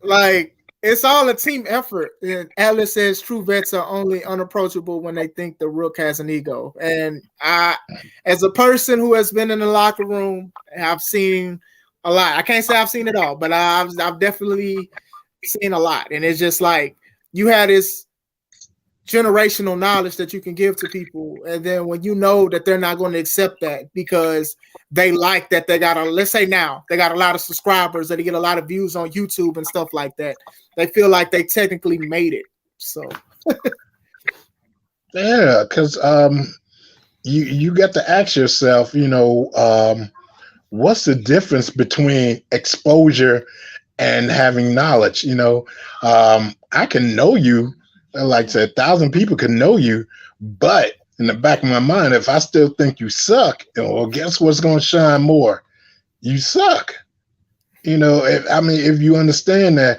like it's all a team effort. And Alice says true vets are only unapproachable when they think the Rook has an ego. And I, as a person who has been in the locker room, I've seen a lot. I can't say I've seen it all, but I've definitely seen a lot. And it's just like you had this generational knowledge that you can give to people, and then when you know that they're not going to accept that because they like that they got let's say now they got a lot of subscribers, that they get a lot of views on YouTube and stuff like that, they feel like they technically made it. So yeah, because you got to ask yourself, what's the difference between exposure and having knowledge? I can know you. Like I said, 1,000 people can know you, but in the back of my mind, if I still think you suck, well, guess what's going to shine more? You suck. If you understand that,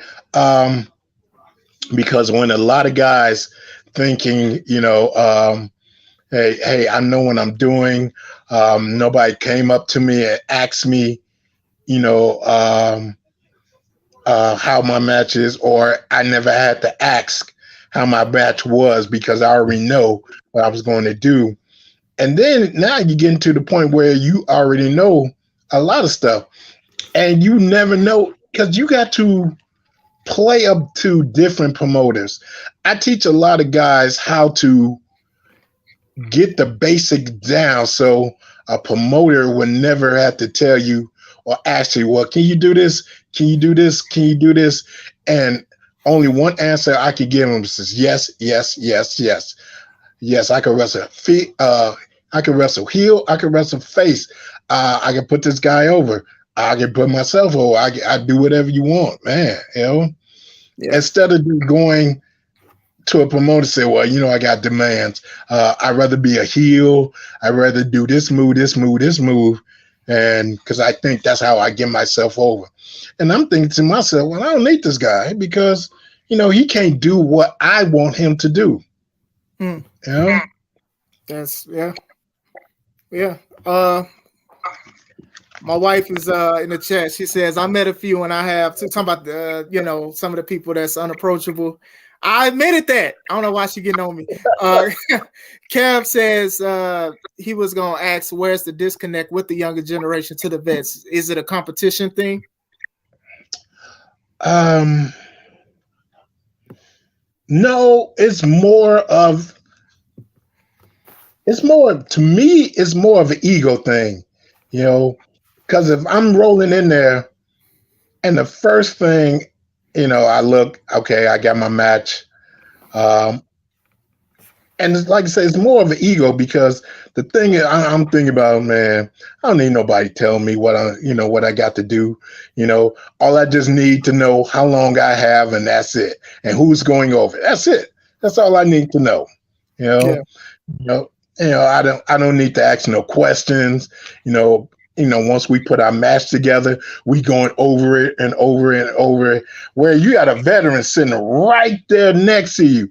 because when a lot of guys thinking, hey, I know what I'm doing. Nobody came up to me and asked me, how my match is, or I never had to ask how my match was because I already know what I was going to do. And then now you get into the point where you already know a lot of stuff and you never know, because you got to play up to different promoters. I teach a lot of guys how to get the basics down so a promoter will never have to tell you or ask you, well, can you do this? Can you do this? Can you do this? And only one answer I could give them is yes, yes, yes, yes. Yes, I can wrestle feet. I can wrestle heel. I can wrestle face. I can put this guy over. I can put myself over. I do whatever you want, man. Yeah. Instead of going to a promoter and say, well, I got demands. I'd rather be a heel. I'd rather do this move, this move, this move. And because I think that's how I get myself over. And I'm thinking to myself, well, I don't need this guy because, he can't do what I want him to do. That's, yeah. My wife is in the chat. She says, I met a few and I have to talk about the, some of the people that's unapproachable. I admitted that. I don't know why she getting on me. Kev says he was going to ask, where's the disconnect with the younger generation to the vets? Is it a competition thing? No, to me, it's more of an ego thing, because if I'm rolling in there and the first thing, I look, okay, I got my match. And it's, like I say, it's more of an ego because the thing is, I'm thinking about, man, I don't need nobody telling me what I got to do. All I just need to know how long I have, and that's it. And who's going over. That's it. That's all I need to know. I don't need to ask no questions. Once we put our match together, we going over it and over and over it. Where you got a veteran sitting right there next to you.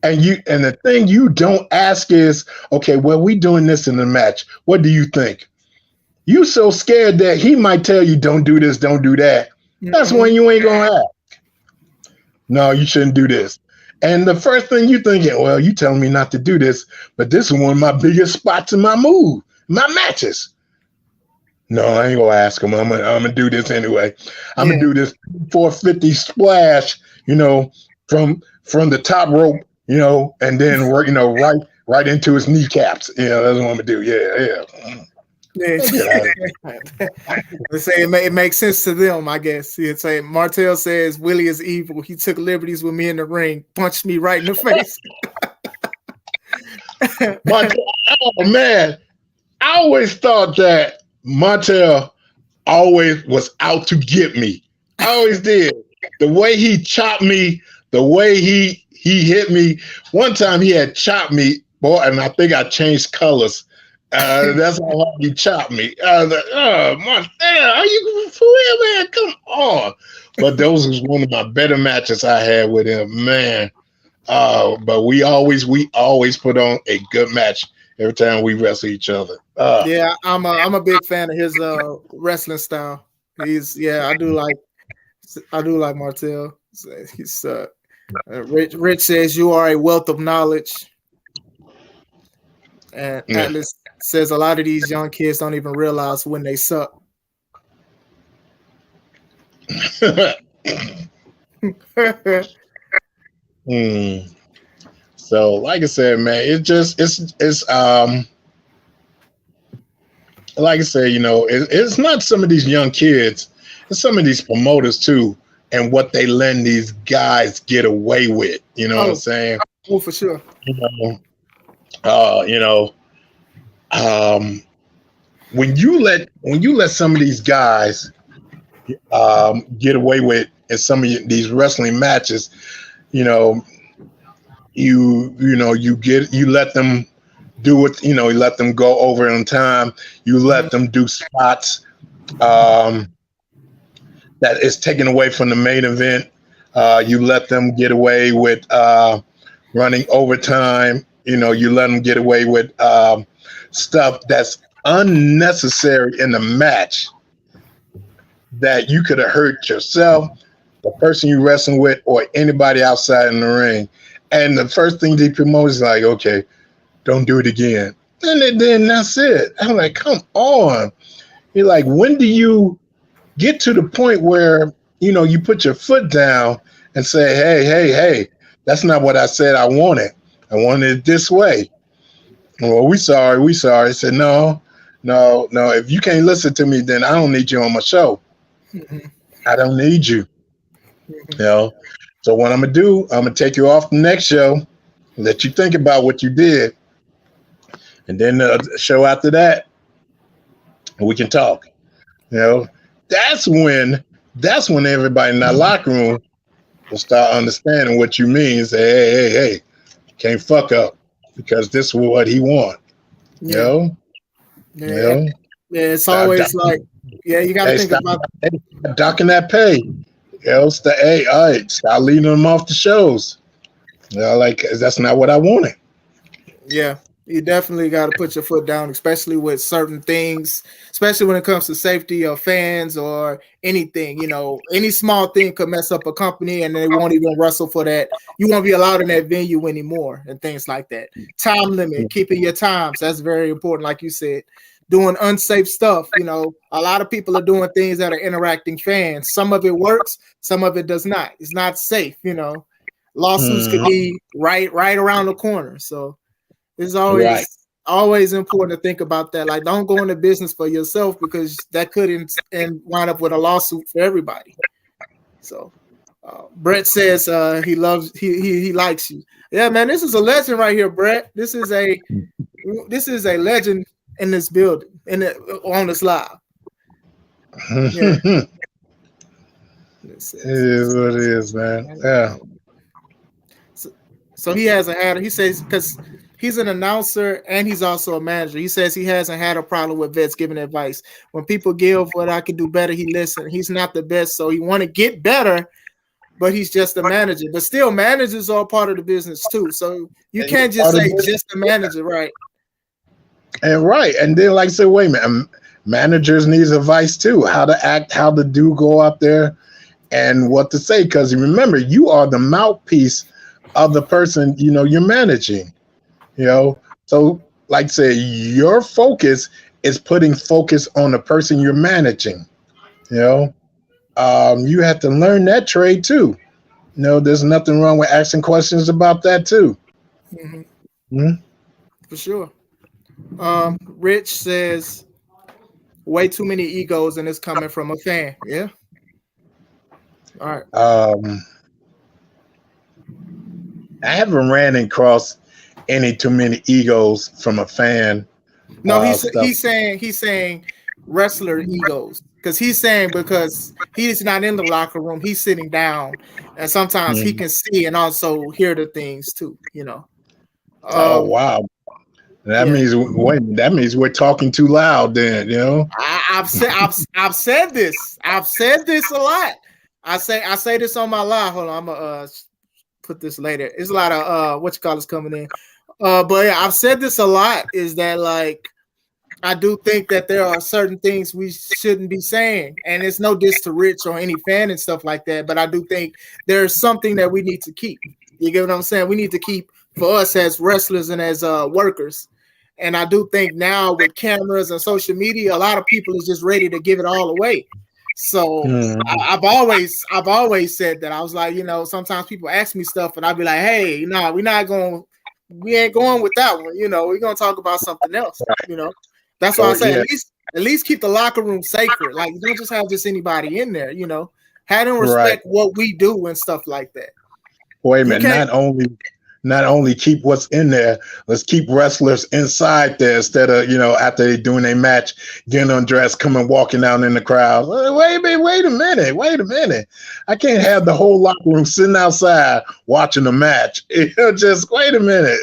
And the thing you don't ask is, okay, well, we doing this in the match. What do you think? You so scared that he might tell you, don't do this, don't do that. That's when you ain't gonna ask. No, you shouldn't do this. And the first thing you thinking, well, you telling me not to do this, but this is one of my biggest spots in my move, my matches. No, I ain't gonna ask him. I'm gonna do this anyway. I'm gonna do this 450 splash, from the top rope, and then work, right into his kneecaps. That's what I'm gonna do. Yeah. Let's say it makes sense to them, I guess. He'd say Martel says Willie is evil. He took liberties with me in the ring, punched me right in the face. Oh man, I always thought that Martel always was out to get me. I always did. The way he chopped me, the way he hit me. One time he had chopped me, boy, and I think I changed colors. That's how hard he chopped me. I was like, oh, Martel, are you for real, man? Come on. But those was one of my better matches I had with him, man. But we always put on a good match every time we wrestle each other. Yeah, I'm a big fan of his wrestling style. I do like Martel. He's Rich says you are a wealth of knowledge, and Atlas says a lot of these young kids don't even realize when they suck. So, like I said, man, it's like I said, it's not some of these young kids, it's some of these promoters too, and what they letting these guys get away with. You know what I'm saying? Oh, for sure. When you let some of these guys get away with in some of these wrestling matches, you let them do it, you let them go over in time, you let them do spots that is taken away from the main event, you let them get away with running overtime, you let them get away with stuff that's unnecessary in the match that you could have hurt yourself, the person you're wrestling with, or anybody outside in the ring. And the first thing they promote is like, okay, don't do it again. And then that's it. I'm like, come on. You're like, when do you get to the point where, you put your foot down and say, hey, that's not what I said I wanted. I wanted it this way. Well, we sorry. I said, no. If you can't listen to me, then I don't need you on my show. I don't need you. So what I'm going to do, I'm going to take you off the next show, let you think about what you did. And then the show after that, we can talk. That's when everybody in that locker room will start understanding what you mean. Say, hey, can't fuck up because this is what he want. Yeah, it's always like, you got to think about docking that pay. All right, start leading them off the shows. That's not what I wanted. Yeah, you definitely got to put your foot down, especially with certain things, especially when it comes to safety of fans or anything. Any small thing could mess up a company and they won't even wrestle for that. You won't be allowed in that venue anymore and things like that. Time limit, keeping your times, that's very important, like you said. Doing unsafe stuff, a lot of people are doing things that are interacting fans. Some of it works, some of it does not. It's not safe, Lawsuits could be right around the corner. So it's always important to think about that. Like, don't go into business for yourself because that could and wind up with a lawsuit for everybody. So Brett says he likes you. Yeah, man, this is a legend right here, Brett. This is a legend in this building, on this live. Yeah. It is what it is, man. Yeah. So he hasn't had. He says because he's an announcer and he's also a manager. He says he hasn't had a problem with vets giving advice. When people give what I could do better, he listens. He's not the best, so he want to get better, but he's just a manager. But still, managers are part of the business too. So you can't just say just a manager, right? And right, and then like I said, wait a minute, managers needs advice too. How to act, how to go out there and what to say. Because remember, you are the mouthpiece of the person, you're managing, So like I say, your focus is putting focus on the person you're managing, you know. You have to learn that trade too. There's nothing wrong with asking questions about that too. Mhm. Mhm. For sure. Rich says way too many egos and it's coming from a fan. Yeah. All right. I haven't ran across any too many egos from a fan. No, Stuff. he's saying wrestler egos. Because he's not in the locker room, he's sitting down and sometimes he Mhm. can see and also hear the things too, Oh Um wow, yeah. that means we're talking too loud. Then. I've said this. I've said this a lot. I say this on my live. Hold on, I'm gonna put this later. It's a lot of what you call is coming in. But yeah, I've said this a lot. Is that like I do think that there are certain things we shouldn't be saying, and it's no diss to Rich or any fan and stuff like that. But I do think there's something that we need to keep. You get what I'm saying? We need to keep for us as wrestlers and as workers. And I do think now with cameras and social media, a lot of people is just ready to give it all away. So I've always said that. I was like, sometimes people ask me stuff and I'd be like, hey, no, we ain't going with that one. We're gonna talk about something else. That's why I say Yeah. at least keep the locker room sacred. Like don't just have just anybody in there. Have them Right. respect what we do and stuff like that. Wait a minute. Not only keep what's in there, let's keep wrestlers inside there instead of, after they doing a match, getting undressed, coming walking out in the crowd. Wait a minute. I can't have the whole locker room sitting outside watching the match. Just wait a minute.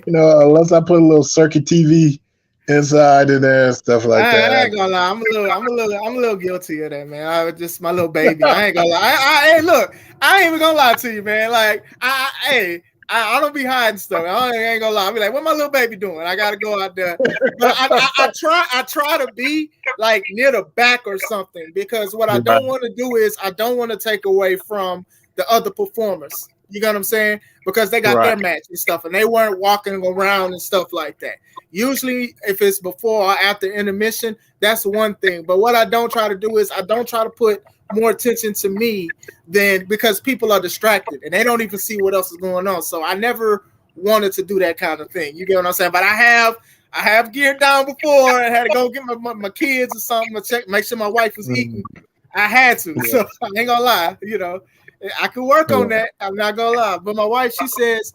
Unless I put a little circuit TV inside in there and stuff like that. I ain't gonna lie. I'm a little guilty of that, man. I was just my little baby. I ain't gonna lie. Hey, look, I ain't even gonna lie to you, man. Like, I don't be hiding stuff. I ain't gonna lie. I be like, what my little baby doing? I gotta go out there. But I try to be like near the back or something because what I don't want to do is I don't want to take away from the other performers. You know what I'm saying? Because they got their match and stuff, and they weren't walking around and stuff like that. Usually, if it's before or after intermission, that's one thing. But what I don't try to do is I don't try to put more attention to me than because people are distracted and they don't even see what else is going on. So I never wanted to do that kind of thing. You get what I'm saying? But I have geared down before and had to go get my kids or something to make sure my wife was eating. I had to. So I ain't gonna lie, I could work on that. I'm not gonna lie. But my wife, she says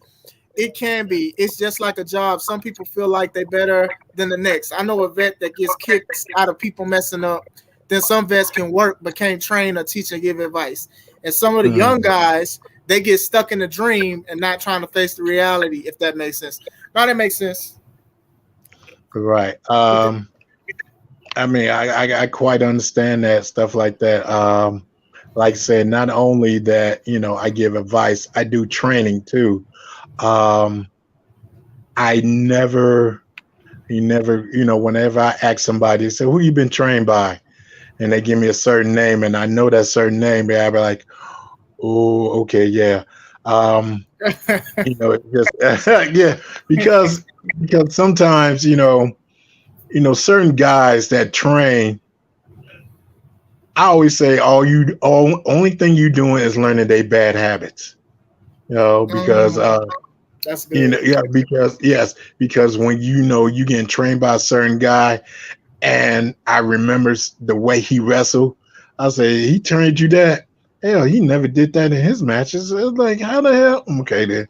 it can be. It's just like a job. Some people feel like they're better than the next. I know a vet that gets kicked out of people messing up. Then some vets can work but can't train or teach or give advice. And some of the young guys, they get stuck in a dream and not trying to face the reality, if that makes sense. Now that makes sense. Right. I mean, I quite understand that stuff like that. Like I said, not only that, I give advice, I do training too. I never, whenever I ask somebody, say, who you been trained by? And they give me a certain name and I know that certain name, I'll be like, oh, okay, yeah. Just, yeah, because sometimes, certain guys that train, I always say, only thing you doing is learning their bad habits. Because that's good. because when you getting trained by a certain guy, and I remember the way he wrestled, I say he trained you that. Hell, he never did that in his matches. It was like, how the hell? Okay, then.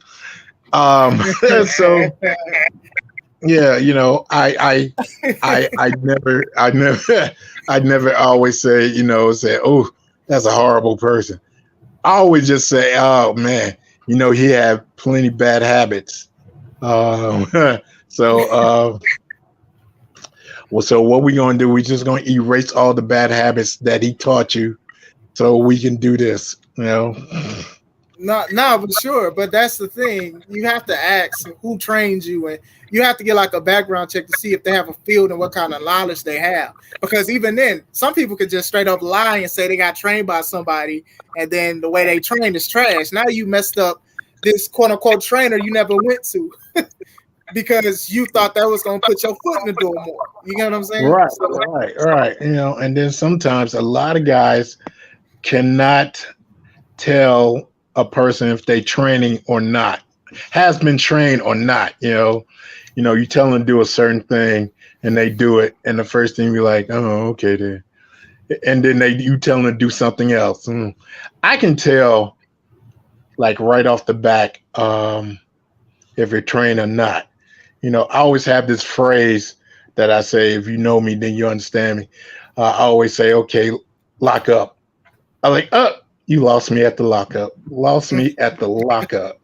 So yeah, I never always say, oh, that's a horrible person. I always just say, oh man, he had plenty bad habits. So what we gonna do? We just gonna erase all the bad habits that he taught you, so we can do this. No, for sure. But that's the thing. You have to ask who trains you, and you have to get like a background check to see if they have a field and what kind of knowledge they have. Because even then, some people could just straight up lie and say they got trained by somebody, and then the way they train is trash. Now you messed up this quote unquote trainer you never went to because you thought that was gonna put your foot in the door more. You get what I'm saying? Right, So, right. And then sometimes a lot of guys cannot tell a person if they training or not, has been trained or not. You tell them to do a certain thing and they do it, and the first thing you're like, oh, okay then, and then you tell them to do something else. I can tell like right off the back if you're trained or not. I always have this phrase that I say, if you know me, then you understand me. I always say, okay, lock up. I'm like, you lost me at the lockup. Lost me at the lockup.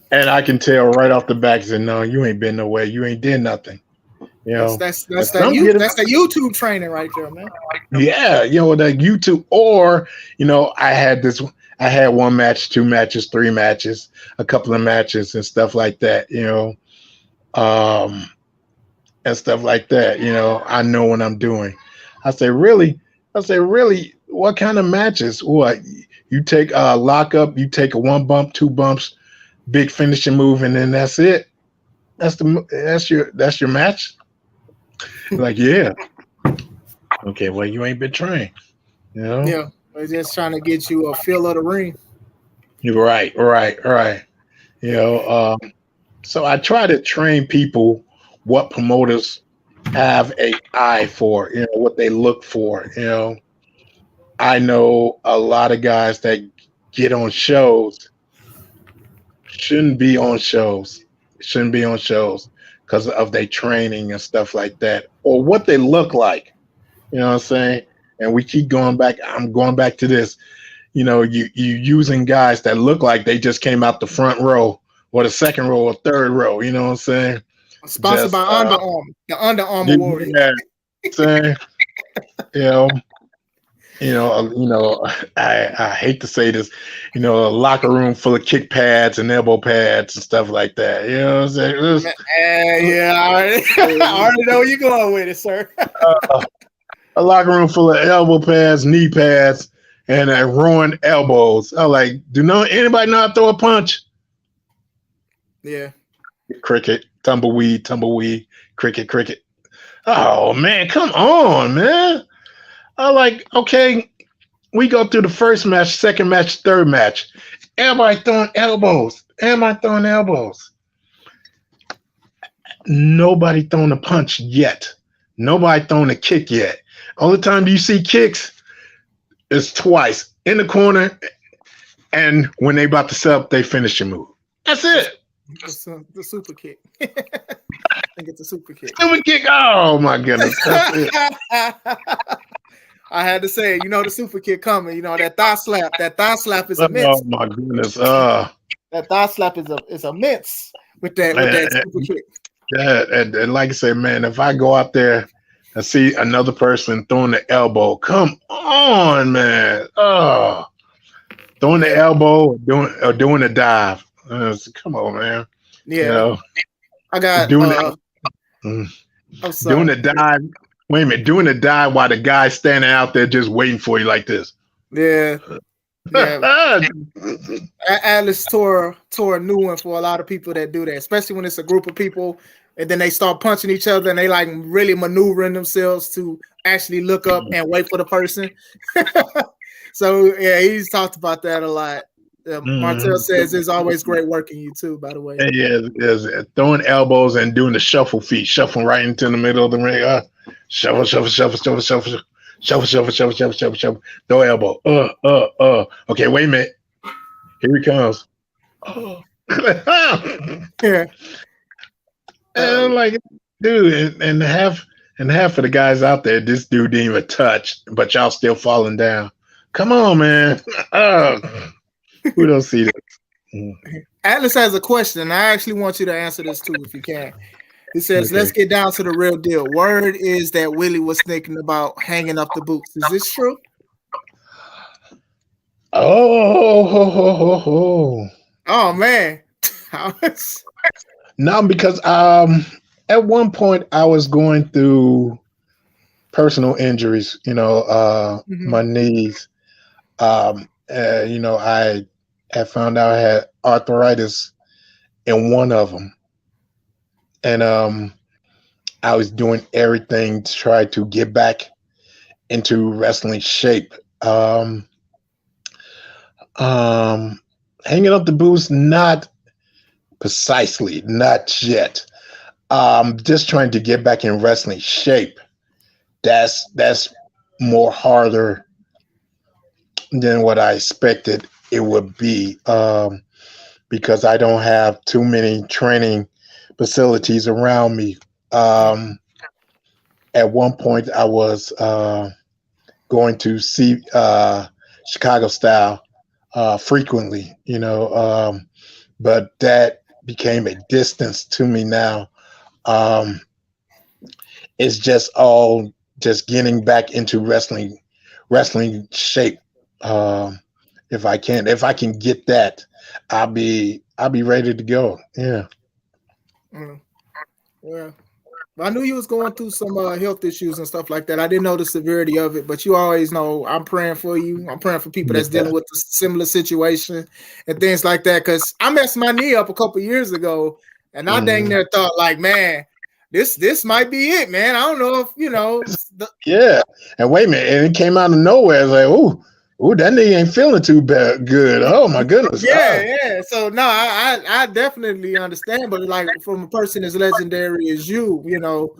And I can tell right off the back, say, no, you ain't been nowhere. You ain't did nothing. that's that YouTube training right there, man. Yeah, that YouTube. Or, I had one match, two matches, three matches, a couple of matches and stuff like that, and stuff like that. I know what I'm doing. I say, really, what kind of matches? What? You take a lockup, you take a one bump, two bumps, big finishing move, and then that's it. That's your match? Like, yeah. Okay, well, you ain't been trained. Yeah, we're just trying to get you a feel of the ring. You're right. So I try to train people what promoters have a eye for, what they look for. I know a lot of guys that get on shows shouldn't be on shows because of their training and stuff like that, or what they look like. You know what I'm saying? And we keep going back. I'm going back to this. You using guys that look like they just came out the front row or the second row or third row. You know what I'm saying? Sponsored by Under Armour, the Under Armour Warrior. Yeah, saying, I hate to say this, a locker room full of kick pads and elbow pads and stuff like that. You know what I'm saying? I already know where you're going with it, sir. A locker room full of elbow pads, knee pads, and ruined elbows. I'm like, anybody know how to throw a punch? Yeah. Cricket, tumbleweed, cricket. Oh man, come on, man. I'm like, okay, we go through the first match, second match, third match. Everybody throwing elbows. Nobody throwing a punch yet. Nobody throwing a kick yet. Only time you see kicks is twice in the corner, and when they about to set up, they finish your move. That's it. The super kick. I think it's a super kick. Super kick. Oh my goodness. That's it. I had to say, the super kick coming. That thigh slap. That thigh slap is immense. Oh my goodness. That thigh slap is immense with that super kick. Yeah, and like I said, man, if I go out there and see another person throwing the elbow, come on, man. Throwing the elbow or doing a dive. Come on, man. Yeah. I got doing the dive. Wait a minute, doing the dive while the guy's standing out there just waiting for you like this. Yeah. Atlas tore a new one for a lot of people that do that, especially when it's a group of people and then they start punching each other and they like really maneuvering themselves to actually look up and wait for the person. So yeah, he's talked about that a lot. Martel says it's always great working you too, by the way. Yeah, throwing elbows and doing the shuffle feet, shuffling right into the middle of the ring. Shuffle. Throw elbow. Okay, wait a minute. Here he comes. Yeah. And I'm like, dude, and half of the guys out there, this dude didn't even touch, but y'all still falling down. Come on, man. Who don't see this? Atlas has a question, and I actually want you to answer this too, if you can. He says, Let's get down to the real deal. Word is that Willie was thinking about hanging up the boots. Is this true? Oh, ho, ho, ho, ho. Oh man. I was- No, because at one point I was going through personal injuries, my Mhm. knees. I had found out I had arthritis in one of them, and I was doing everything to try to get back into wrestling shape. Um, um, Hanging up the boots, not precisely, not yet. Just trying to get back in wrestling shape. That's more harder than what I expected it would be, because I don't have too many training facilities around me. Um, at one point, I was going to see Chicago style frequently, but that became a distance to me now. Um, it's just getting back into wrestling shape. Um, if I can get that, I'll be ready to go. Yeah. Mm, yeah. I knew you was going through some health issues and stuff like that. I didn't know the severity of it, but you always know I'm praying for you. I'm praying for people that's Yeah. dealing with a similar situation and things like that. Because I messed my knee up a couple years ago, and I dang Mhm. near thought like, man, this might be it, man. I don't know if Yeah. And wait a minute, and it came out of nowhere. It's like, ooh, that nigga ain't feeling too bad. Good. Oh my goodness. yeah, yeah. So no, I definitely understand, but like from a person as legendary as you know,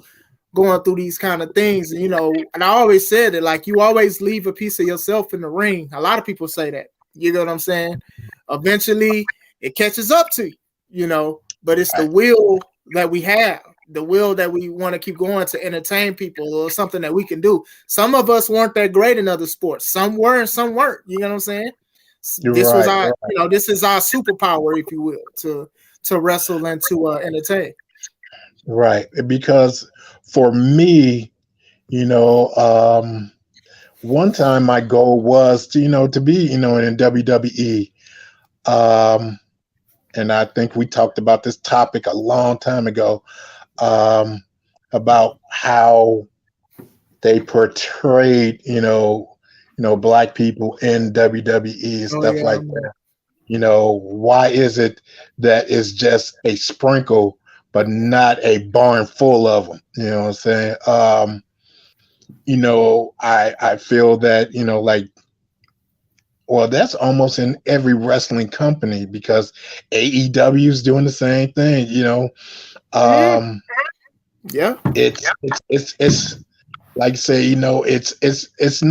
going through these kind of things, and I always said it, like you always leave a piece of yourself in the ring. A lot of people say that. You know what I'm saying? Eventually it catches up to you, but it's the Right. will that we have, the will that we want to keep going to entertain people or something that we can do. Some of us weren't that great in other sports. Some were and some weren't. You know what I'm saying? You're This was right. our, Right. this is our superpower, if you will, to wrestle and to entertain. Right. Because for me, you know, one time my goal was to be, in WWE. Um, and I think we talked about this topic a long time ago, um, about how they portrayed, black people in WWE and Oh stuff yeah, like that. Why is it that it's just a sprinkle, but not a barn full of them? You know what I'm saying? I feel that, like, well, that's almost in every wrestling company because AEW is doing the same thing. mm, Um, yeah. it's like say, it's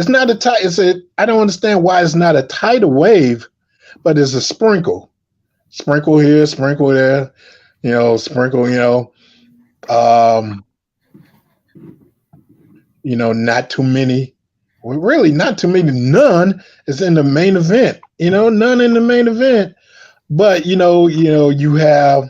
not a tight. I don't understand why it's not a tidal wave, but it's a sprinkle here, sprinkle there, sprinkle. Um, not too many. Well, really, not too many. None is in the main event. None in the main event. But you have,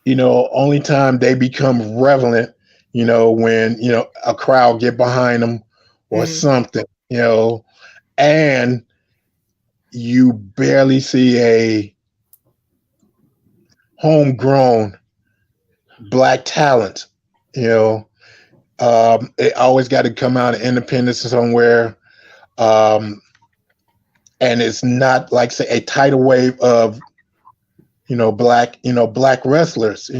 only time they become relevant, when a crowd get behind them or Mm-hmm. something, and you barely see a homegrown black talent. It always got to come out of independence somewhere, um, and it's not like say a tidal wave of black wrestlers.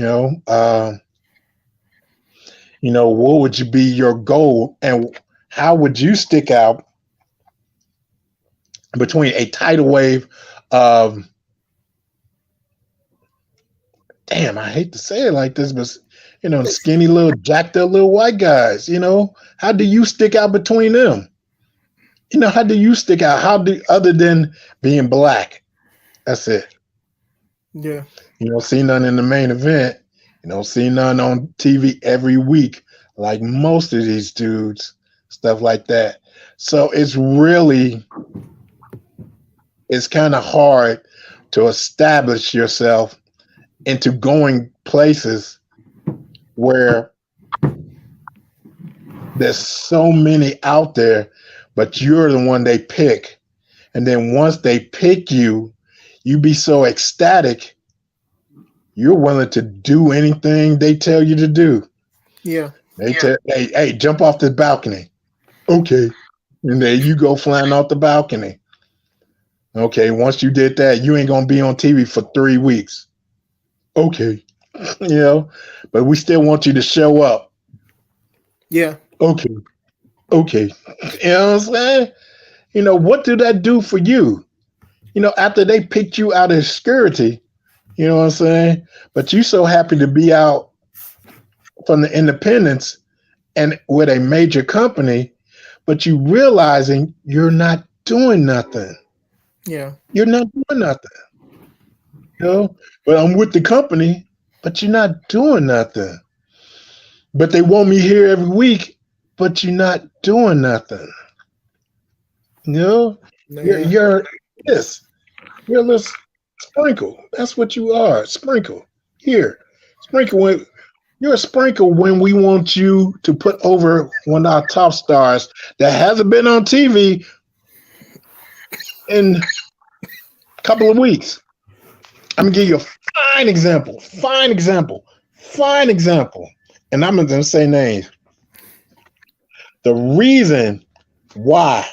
What would you be your goal, and how would you stick out between a tidal wave of, damn, I hate to say it like this, but skinny little jacked up little white guys. How do you stick out between them? How do you stick out? How do, other than being black? That's it. Yeah. You don't see none in the main event. You don't see none on TV every week, like most of these dudes, stuff like that. So it's kind of hard to establish yourself into going places where there's so many out there, but you're the one they pick. And then once they pick you, you be so ecstatic, you're willing to do anything they tell you to do. Yeah. They tell, hey, jump off the balcony. Okay. And then you go flying off the balcony. Okay, once you did that, you ain't gonna be on TV for 3 weeks. Okay. But we still want you to show up. Yeah. Okay. You know what I'm saying? What do that do for you? After they picked you out of obscurity, you know what I'm saying? But you so happy to be out from the independents and with a major company, but you realizing you're not doing nothing. Yeah. You're not doing nothing. But I'm with the company, but you're not doing nothing. But they want me here every week, but you're not doing nothing. Yeah. You're this. You're a little sprinkle. That's what you are. Sprinkle. Here. Sprinkle. You're a sprinkle when we want you to put over one of our top stars that hasn't been on TV in a couple of weeks. I'm gonna give you a fine example. And I'm gonna say names. The reason why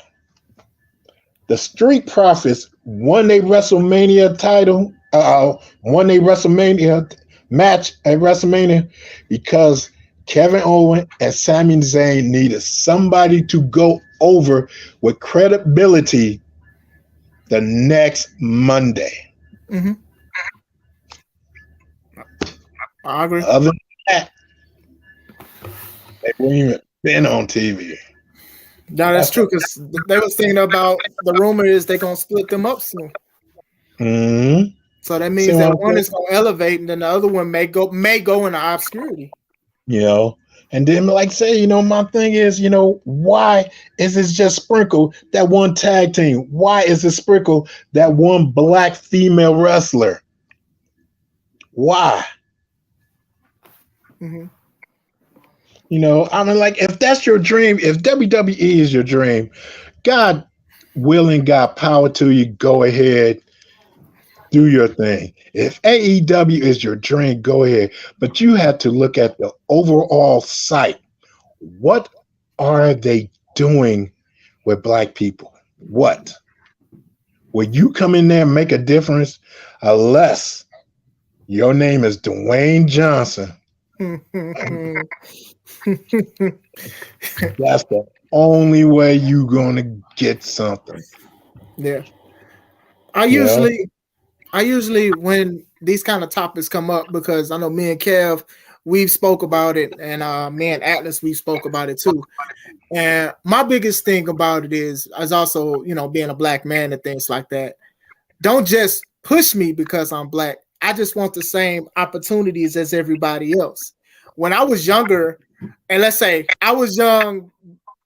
the Street Profits won a WrestleMania title, won a WrestleMania match at WrestleMania, because Kevin Owens and Sami Zayn needed somebody to go over with credibility the next Monday. Mm-hmm. I agree. Other than that, they wouldn't even been on TV. No, that's true, because they was thinking about, the rumor is they're gonna split them up soon. Mm-hmm. So that means that one is gonna elevate, and then the other one may go into obscurity. And then like say, my thing is, why is it just sprinkle that one tag team? Why is it sprinkle that one black female wrestler? Why? Mm-hmm. Like, if that's your dream, if WWE is your dream, God willing, God power to you, go ahead, do your thing. If AEW is your dream, go ahead. But you have to look at the overall site. What are they doing with black people? What? Will you come in there and make a difference? Unless your name is Dwayne Johnson. That's the only way you're gonna get something. Yeah. I usually when these kind of topics come up, because I know me and Kev, we've spoke about it, and me and Atlas, we spoke about it too. And my biggest thing about it is also, being a black man and things like that. Don't just push me because I'm black. I just want the same opportunities as everybody else. When I was younger, and let's say I was young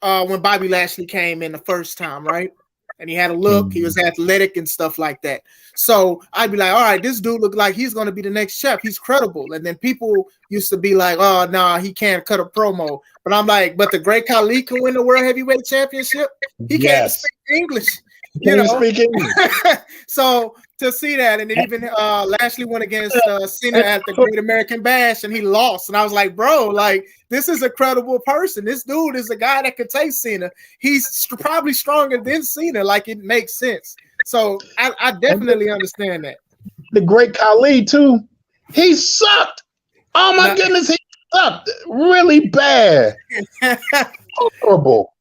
when Bobby Lashley came in the first time, right? And he had a look, he was athletic and stuff like that. So I'd be like, all right, this dude look like he's going to be the next chef. He's credible. And then people used to be like, oh, no, he can't cut a promo. But I'm like, but the Great Khali can win the World Heavyweight Championship. He can't speak English. Speak English. So to see that, and then even Lashley went against Cena at the Great American Bash, and he lost. And I was like, bro, like, this is a credible person. This dude is a guy that could take Cena. He's probably stronger than Cena. Like, it makes sense. So I definitely understand that. The Great Khali too. He sucked. Oh my goodness, he sucked really bad. Horrible.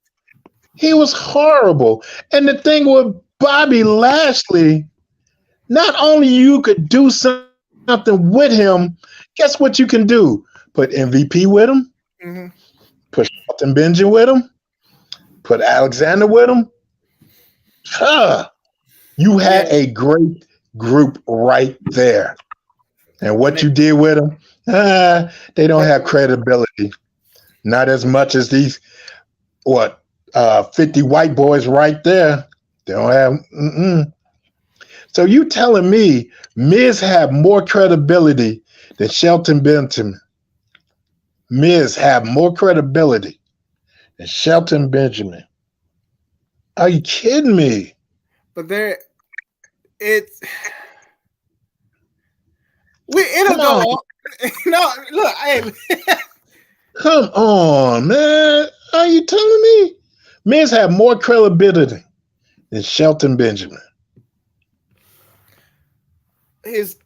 He was horrible. And the thing with Bobby Lashley, not only you could do something with him, guess what you can do? Put MVP with him, put Shelton Benjamin with him, put Alexander with him. You had a great group right there. And what you did with them, they don't have credibility. Not as much as these, 50 white boys right there. They don't have. So you telling me Miz had more credibility than Shelton Benjamin? Miz had more credibility than Shelton Benjamin. Are you kidding me? But it's it'll Come go on. on. No, look, hey, Come on, man. Are you telling me? Miz have more credibility than Shelton Benjamin. his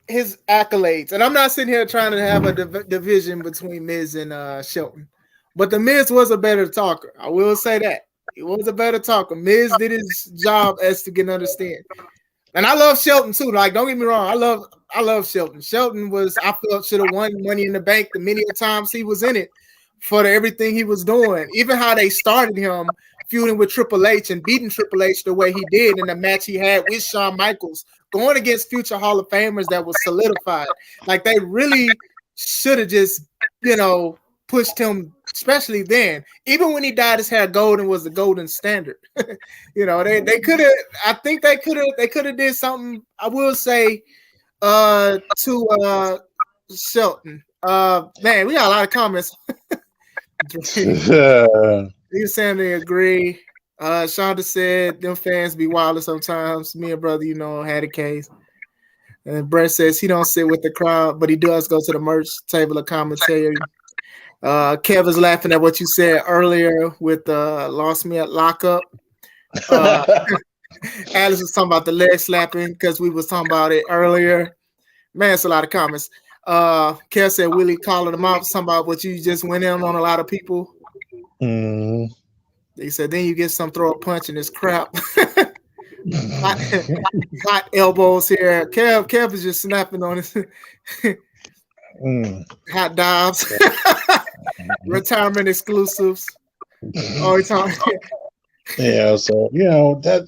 accolades, and I'm not sitting here trying to have a division between Miz and Shelton, but the Miz was a better talker. I will say that he was a better talker. Miz did his job as to get an understand, and I love Shelton too. Like, don't get me wrong, I love Shelton. Shelton I felt should have won Money in the Bank the many times he was in it for everything he was doing. Even how they started him feuding with Triple H and beating Triple H the way he did in the match he had with Shawn Michaels, going against future Hall of Famers that was solidified. Like, they really should have just, pushed him, especially then. Even when he dyed his hair gold and was the golden standard. They could have, I think they could have did something, I will say, to Shelton. Man, we got a lot of comments. He was saying they agree. Shonda said them fans be wilder sometimes. Me and brother, had a case. And Brett says he don't sit with the crowd, but he does go to the merch table of commentary. Kevin's laughing at what you said earlier with lost me at lockup. Alice was talking about the leg slapping because we was talking about it earlier. Man, it's a lot of comments. Kev said Willie calling him out, talking about what you just went in on a lot of people. He said, then you get some throw a punch in this crap. hot elbows here. Kev is just snapping on his hot dives. Retirement exclusives. All time. Yeah, so that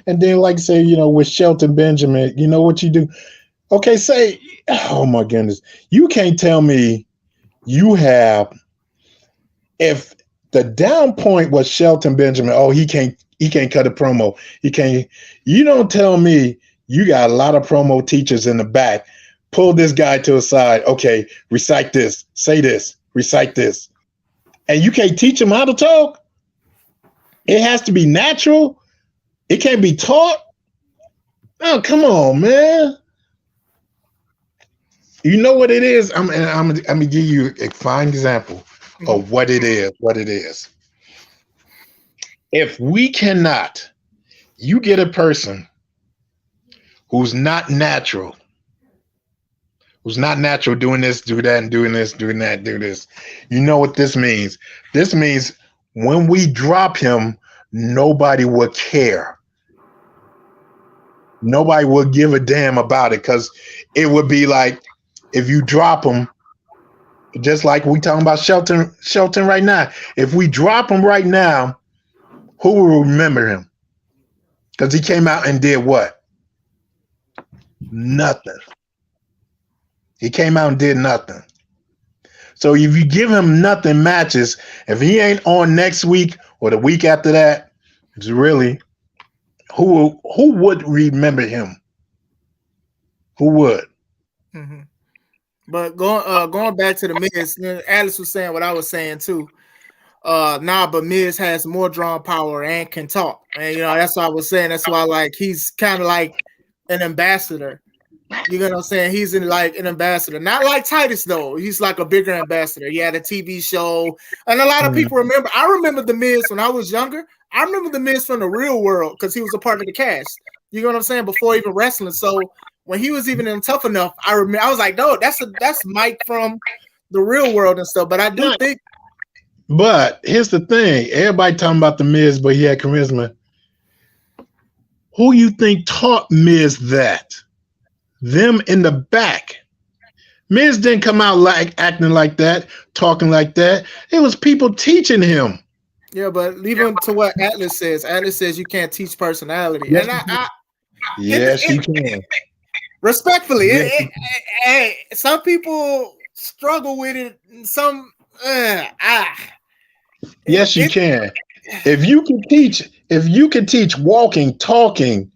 and then like I say, with Shelton Benjamin, you know what you do? Okay, say, oh my goodness, you can't tell me you have, if the down point was Shelton Benjamin, he can't cut a promo. He can't. You don't tell me you got a lot of promo teachers in the back. Pull this guy to a side. Okay, recite this, say this, recite this. And you can't teach him how to talk. It has to be natural. It can't be taught. Oh, come on, man. You know what it is? I'm gonna give you a fine example of what it is. What it is. If we cannot, you get a person who's not natural doing this, do that, and doing this, doing that, do this. You know what this means? This means when we drop him, nobody will care. Nobody will give a damn about it, because it would be like, if you drop him, just like we talking about Shelton right now. If we drop him right now, who will remember him? Because he came out and did what? Nothing. He came out and did nothing. So if you give him nothing matches, if he ain't on next week or the week after that, it's really who would remember him? Who would? Mm-hmm. But going back to the Miz, Alice was saying what I was saying too. But Miz has more drawing power and can talk, and that's what I was saying. That's why he's kind of like an ambassador. You know what I'm saying? He's like an ambassador, not like Titus though. He's like a bigger ambassador. He had a TV show, and a lot of people remember. I remember the Miz when I was younger. I remember the Miz from the real world because he was a part of the cast. You know what I'm saying? Before even wrestling, so when he was even in Tough Enough, I remember I was like, no, that's Mike from the real world and stuff. But I do think. But here's the thing: everybody talking about the Miz, but he had charisma. Who you think taught Miz that? Them in the back. Miz didn't come out acting like that, talking like that. It was people teaching him. Yeah, but leave him to what Atlas says. Atlas says you can't teach personality. Yes, and yes, you can. Respectfully, yes. Some people struggle with it. Some, Yes, you can. If you can teach walking, talking,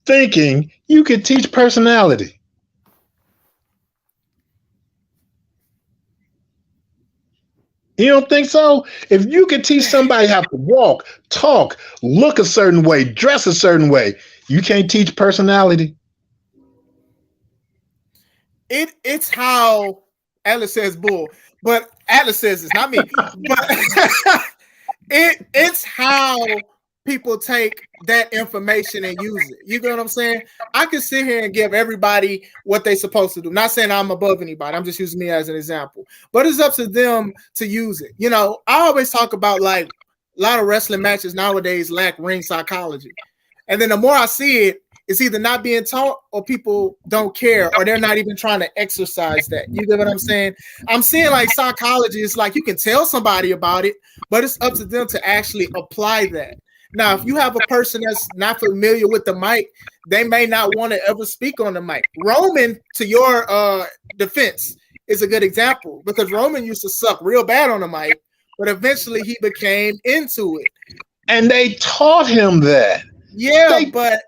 thinking, you can teach personality. You don't think so? If you could teach somebody how to walk, talk, look a certain way, dress a certain way, you can't teach personality. It's how Atlas says bull, but Atlas says it's not me. But it's how people take that information and use it. You get what I'm saying? I can sit here and give everybody what they're supposed to do. Not saying I'm above anybody. I'm just using me as an example. But it's up to them to use it. You know, I always talk about like a lot of wrestling matches nowadays lack ring psychology. And then the more I see it, it's either not being taught or people don't care or they're not even trying to exercise that. You get what I'm saying? I'm seeing like psychology is like you can tell somebody about it, but it's up to them to actually apply that. Now, if you have a person that's not familiar with the mic, they may not want to ever speak on the mic. Roman, to your defense, is a good example because Roman used to suck real bad on the mic, but eventually he became into it. And they taught him that. Yeah, but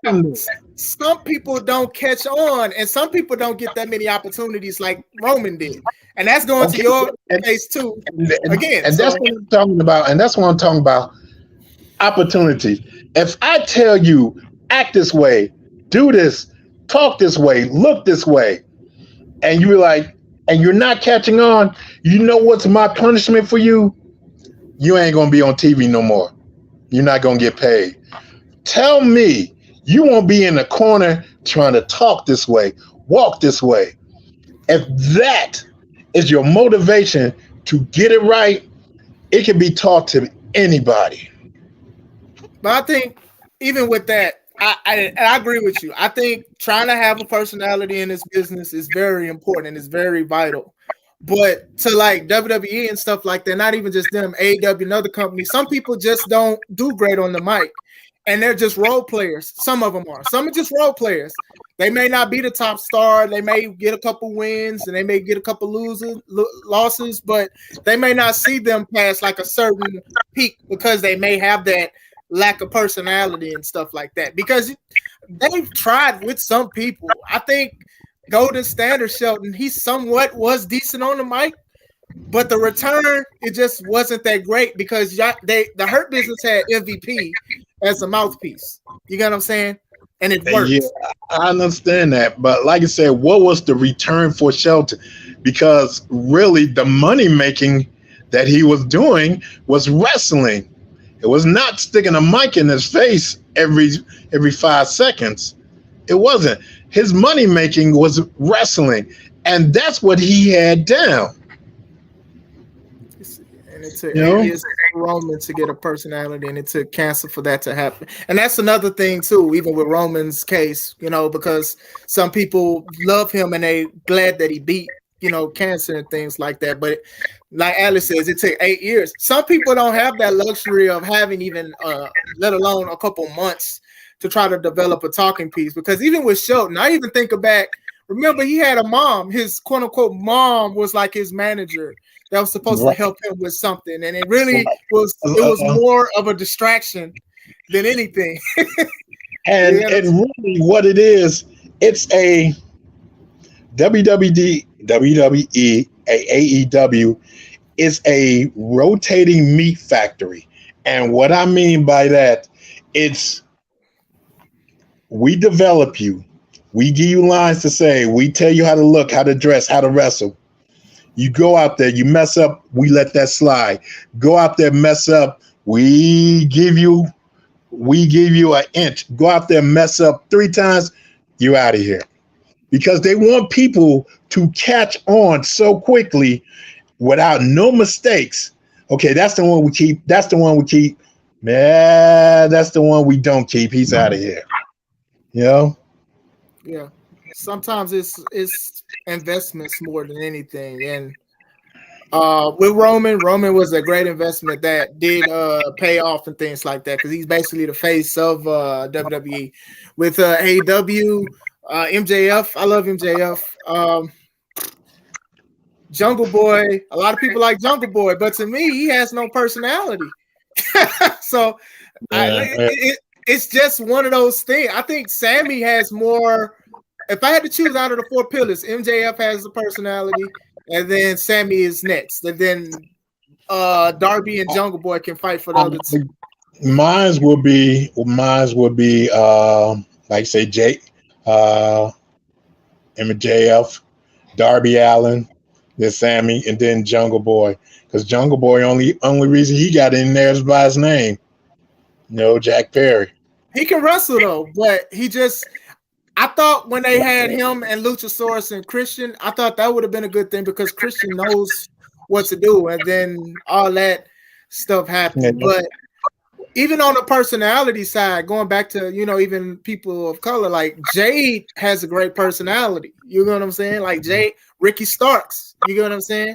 some people don't catch on, and some people don't get that many opportunities like Roman did. And that's going to your case too. Again, and that's what I'm talking about. And that's what I'm talking about. Opportunities. If I tell you, act this way, do this, talk this way, look this way, and you're like, and you're not catching on, you know what's my punishment for you? You ain't gonna be on TV no more. You're not gonna get paid. Tell me you won't be in the corner trying to talk this way, walk this way. If that is your motivation to get it right, it can be taught to anybody. But I think even with that, I agree with you. I think trying to have a personality in this business is very important and it's very vital. But to like WWE and stuff like that, not even just them, AEW and other companies, some people just don't do great on the mic. And they're just role players. Some of them are. Some are just role players. They may not be the top star. They may get a couple wins and they may get a couple losses, but they may not see them past like a certain peak because they may have that lack of personality and stuff like that. Because they've tried with some people. I think Golden Standard Shelton, he somewhat was decent on the mic, but the return, it just wasn't that great because the Hurt Business had MVP as a mouthpiece. You get what I'm saying? And it worked. Yeah, I understand that. But like I said, what was the return for Shelton? Because really the money making that he was doing was wrestling. It was not sticking a mic in his face every 5 seconds. It wasn't. His money making was wrestling. And that's what he had down. And it took 8 years for Roman to get a personality, and it took cancer for that to happen. And that's another thing too, even with Roman's case, you know, because some people love him and they glad that he beat, you know, cancer and things like that. But like Alice says, it took 8 years. Some people don't have that luxury of having even, let alone a couple months to try to develop a talking piece. Because even with Shelton, I even think back. Remember, he had a mom. His quote unquote mom was like his manager that was supposed to help him with something, and it really was. It was more of a distraction than anything. and really, what it is, it's a WWE, AEW is a rotating meat factory, and what I mean by that, it's we develop you. We give you lines to say. We tell you how to look, how to dress, how to wrestle. You go out there, you mess up, we let that slide. Go out there, mess up, we give you an inch. Go out there, mess up 3 times, you're out of here. Because they want people to catch on so quickly without no mistakes. Okay, that's the one we keep. That's the one we keep. Man, that's the one we don't keep. He's out of here. You know? Yeah. Sometimes it's investments more than anything. And with Roman was a great investment that did pay off and things like that because he's basically the face of WWE. With AEW, MJF, I love MJF. Jungle Boy, a lot of people like Jungle Boy, but to me, he has no personality. So it's just one of those things. I think Sammy has more. If I had to choose out of the 4 pillars, MJF has the personality, and then Sammy is next. And then Darby and Jungle Boy can fight for the other two? Mine would be like say Jake, MJF, Darby Allin, then Sammy, and then Jungle Boy. Because Jungle Boy only reason he got in there is by his name. Jack Perry. He can wrestle though, but I thought when they had him and Luchasaurus and Christian, I thought that would have been a good thing because Christian knows what to do, and then all that stuff happened. But even on the personality side, going back to even people of color, like Jade has a great personality. You know what I'm saying? Like Ricky Starks. You know what I'm saying?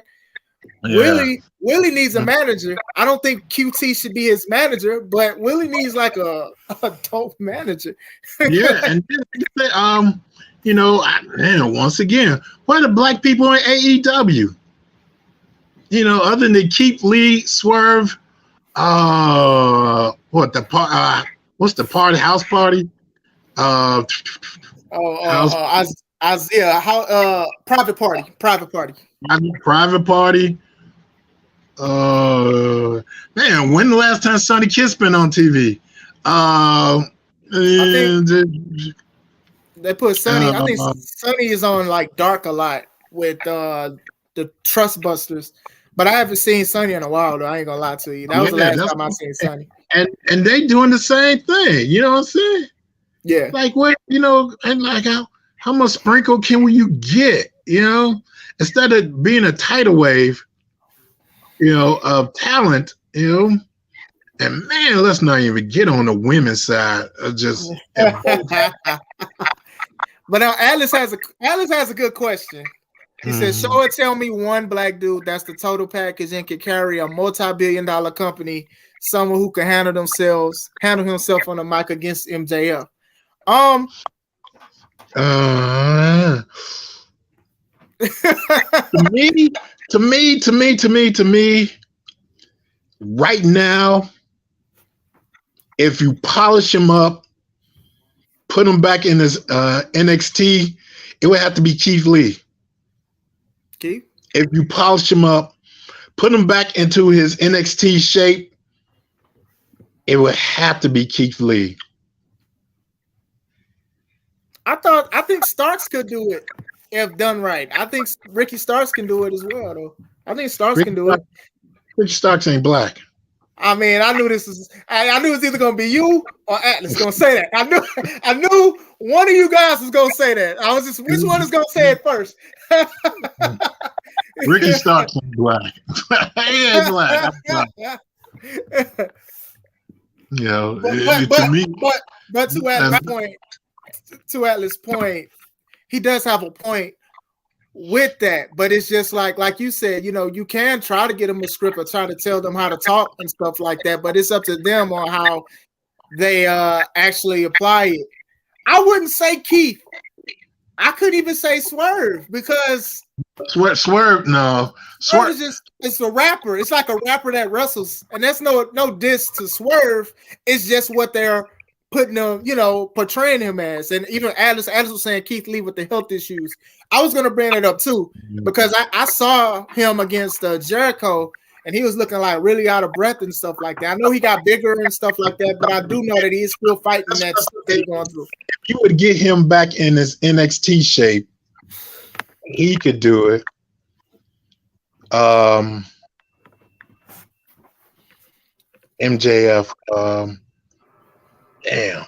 Yeah. Willie needs a manager. I don't think QT should be his manager, but Willie needs like a dope manager. Yeah, and once again, why the black people in AEW? Other than Keith Lee, Swerve, what's the party? House party? Isaiah, private party. Private party. Man, when the last time Sonny Kiss been on TV? They put Sonny. I think Sonny is on like Dark a lot with the Trustbusters, but I haven't seen Sonny in a while. Though I ain't gonna lie to you. That was the last time I seen Sonny. And they doing the same thing. You know what I'm saying? Yeah. Like what? And like how much sprinkle can you get? Instead of being a tidal wave, of talent, and man, let's not even get on the women's side of just. But now Alice has a good question. He says, "Show or tell me one black dude that's the total package and can carry a multi-billion-dollar company, someone who can handle himself on the mic against MJF." To me, right now, if you polish him up, put him back in his NXT, it would have to be Keith Lee. Keith? If you polish him up, put him back into his NXT shape, it would have to be Keith Lee. I think Starks could do it if done right. I think Ricky Starks can do it as well, though. I think Starks can do it. Ricky Starks ain't black. I mean, I knew it was either gonna be you or Atlas gonna say that. I knew one of you guys was gonna say that. I was just which one is gonna say it first? Ricky Starks ain't black. He ain't black. To me, but to Atlas' point, he does have a point with that, but it's just like you said, you can try to get them a script or try to tell them how to talk and stuff like that, but it's up to them on how they actually apply it. I wouldn't say Keith. I couldn't even say Swerve because Swerve is it's a rapper. It's like a rapper that wrestles, and that's no diss to Swerve. It's just what they're putting him, portraying him as. And even Alice was saying Keith Lee with the health issues. I was going to bring it up too, because I saw him against Jericho, and he was looking like really out of breath and stuff like that. I know he got bigger and stuff like that, but I do know that he's still fighting that stuff that he's going through. If you would get him back in his NXT shape, he could do it. MJF, damn.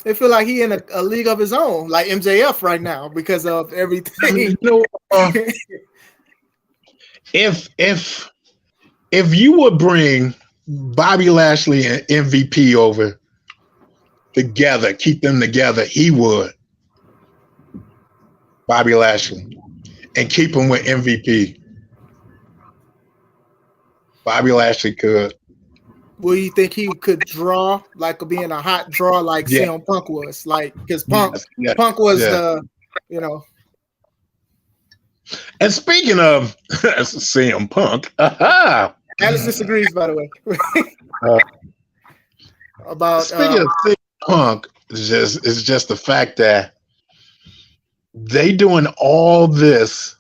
They feel like he in a league of his own, like MJF right now, because of everything. If you would bring Bobby Lashley and MVP over together, keep them together, he would. Bobby Lashley, and keep him with MVP. Bobby Lashley could. Will you think he could draw, like being a hot draw like CM Punk was? Like, because Punk was the, And speaking of CM Punk, Alice disagrees, by the way. About speaking of CM Punk, it's just the fact that they doing all this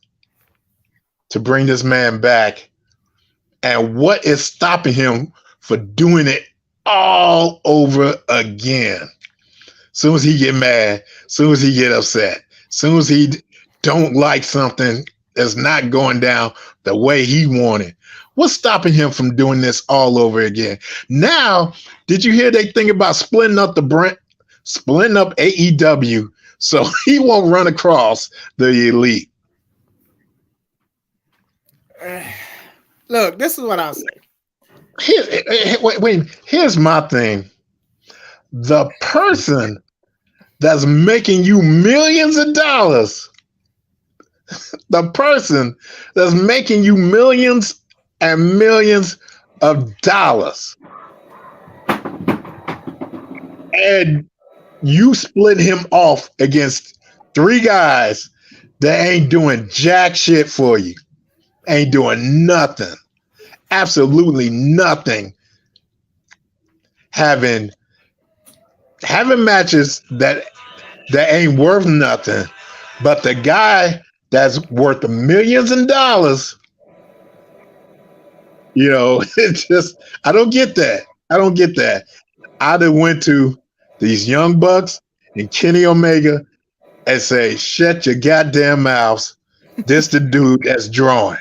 to bring this man back, And what is stopping him for doing it all over again? Soon as he get mad, soon as he get upset, soon as he don't like something that's not going down the way he wanted. What's stopping him from doing this all over again? Now, did you hear they think about splitting up the brand, splitting up AEW so he won't run across the Elite? Look, this is what I'll say. Here's my thing. The person that's making you millions of dollars, the person that's making you millions and millions of dollars, and you split him off against 3 guys that ain't doing jack shit for you, ain't doing nothing, absolutely nothing, having matches that ain't worth nothing, but the guy that's worth millions of dollars, it just, I don't get that. I'd have went to these Young Bucks and Kenny Omega and say, shut your goddamn mouths. This the dude that's drawing.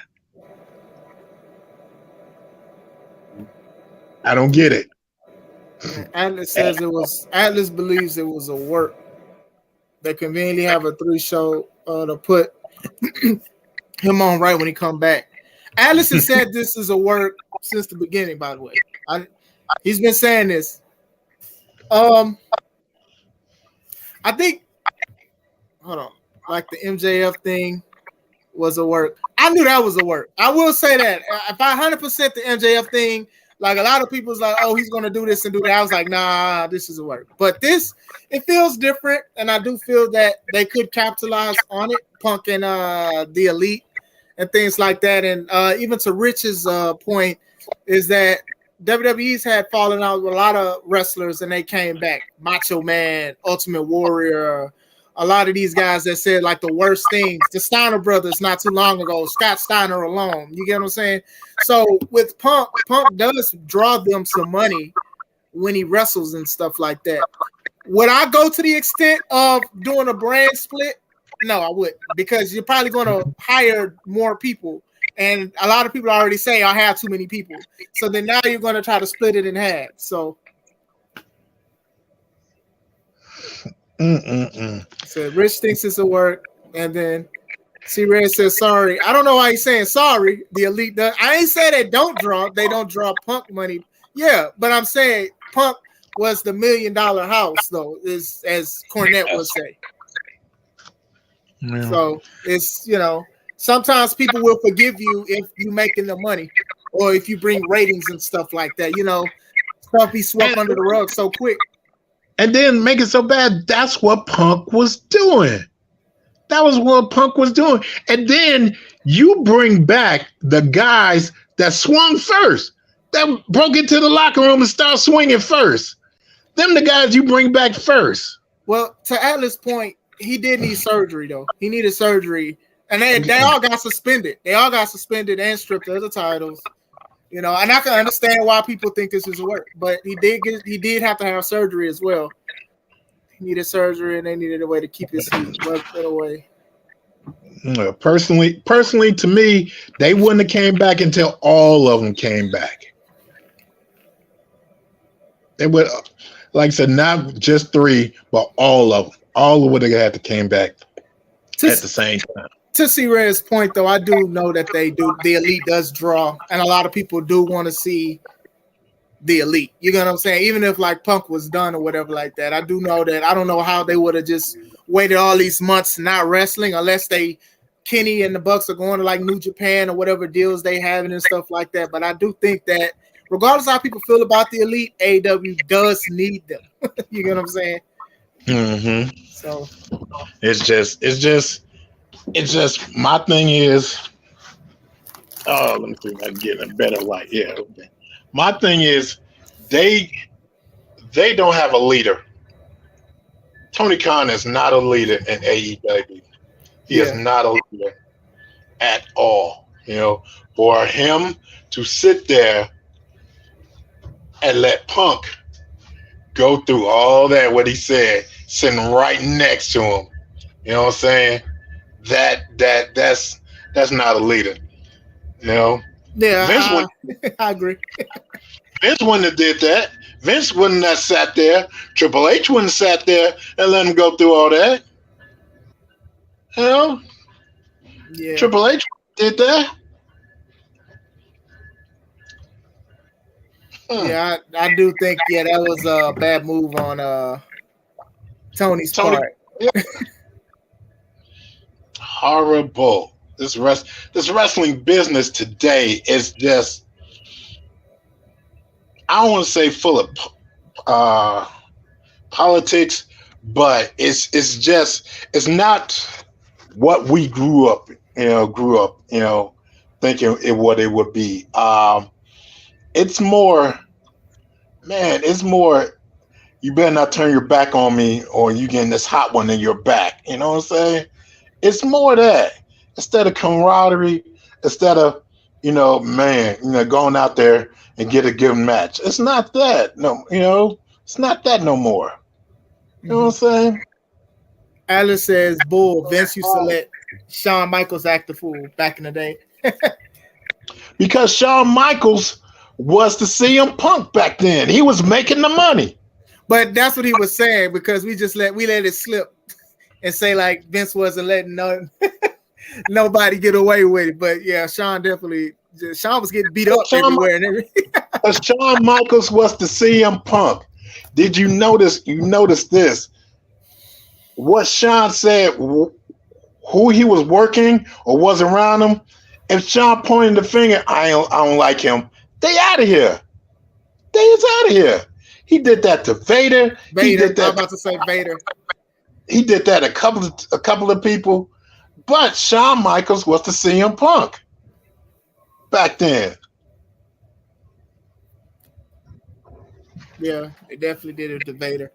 I don't get it. Atlas believes it was a work. They conveniently have a 3 show to put him on right when he come back. Atlas has said this is a work since the beginning, by the way. He's been saying this. I think, hold on, like the MJF thing was a work. I knew that was a work. I will say that. If I 100% the MJF thing, like a lot of people's like, oh, he's going to do this and do that. I was like, nah, this is a work. But this, it feels different, and I do feel that they could capitalize on it, Punk and the Elite and things like that. And even to Rich's point is that WWE's had fallen out with a lot of wrestlers and they came back. Macho Man, Ultimate Warrior, a lot of these guys that said like the worst things. The Steiner brothers not too long ago, Scott Steiner alone. You get what I'm saying? So with Punk does draw them some money when he wrestles and stuff like that. Would I go to the extent of doing a brand split? No, I wouldn't, because you're probably going to hire more people. And a lot of people already say, I have too many people. So then now you're going to try to split it in half. So, So Rich thinks it's a work. And then C-Red says, sorry. I don't know why he's saying sorry. The Elite does. I ain't say they don't draw. They don't draw Punk money. Yeah, but I'm saying Punk was the $1 million house, though, as Cornette would say. Yeah. So it's, sometimes people will forgive you if you making the money or if you bring ratings and stuff like that. Stuff be swept under the rug so quick. And then make it so bad, that's what Punk was doing. That was what Punk was doing. And then you bring back the guys that swung first, that broke into the locker room and started swinging first. Them the guys you bring back first. Well, to Atlas' point, he did need surgery, though. He needed surgery. And they all got suspended. They all got suspended and stripped of the titles. And I can understand why people think this is a work, but he did have to have surgery as well. He needed surgery, and they needed a way to keep his feet away. Personally, to me, they wouldn't have came back until all of them came back. They would, like I said, not just 3, but all of them. All would have had to came back at the same time. To C-Red's point, though, I do know that the Elite does draw, and a lot of people do want to see the Elite. You know what I'm saying? Even if like Punk was done or whatever like that, I do know that. I don't know how they would have just waited all these months not wrestling unless Kenny and the Bucks are going to like New Japan or whatever deals they having and stuff like that. But I do think that regardless of how people feel about the Elite, AEW does need them. You know what I'm saying? Mm-hmm. So it's just my thing is, let me see if I can get a better light. Yeah. Okay. My thing is they don't have a leader. Tony Khan is not a leader in AEW. He is not a leader at all. You know, for him to sit there and let Punk go through all that, what he said, sitting right next to him. You know what I'm saying? That's not a leader. You know, Vince Yeah, wouldn't I agree. Vince wouldn't have did that. Vince wouldn't have sat there. Triple H wouldn't have sat there and let him go through all that. You know, Yeah, Triple H did that. Hmm. yeah, I do think that was a bad move on Tony's Tony, part. yeah, horrible. This wrestling business today is just, I don't want to say full of uh, politics, but it's not what we grew up, thinking what it would be. It's more, man, it's more. You better not turn your back on me, or you getting this hot one in your back. You know what I'm saying? It's more that, instead of camaraderie, instead of, man, going out there and get a good match. It's not that. No, it's not that no more. You know what I'm Mhm. saying? Alice says, "Bull." Vince used to let Shawn Michaels act the fool back in the day. Because Shawn Michaels was the CM Punk back then. He was making the money. But that's what he was saying, because we let it slip and say like Vince wasn't letting nobody get away with it. But yeah, Shawn was getting beat up Shawn, everywhere and everything. Shawn Michaels was the CM Punk. Did you notice? You noticed this? What Shawn said, who he was working or was around him. If Shawn pointed the finger, I don't like him. They out of here. They is out of here. He did that to Vader. He Vader. did I'm that. about to say Vader. He did that a couple of people. But Shawn Michaels was the CM Punk back then. Yeah, they definitely did it to Vader.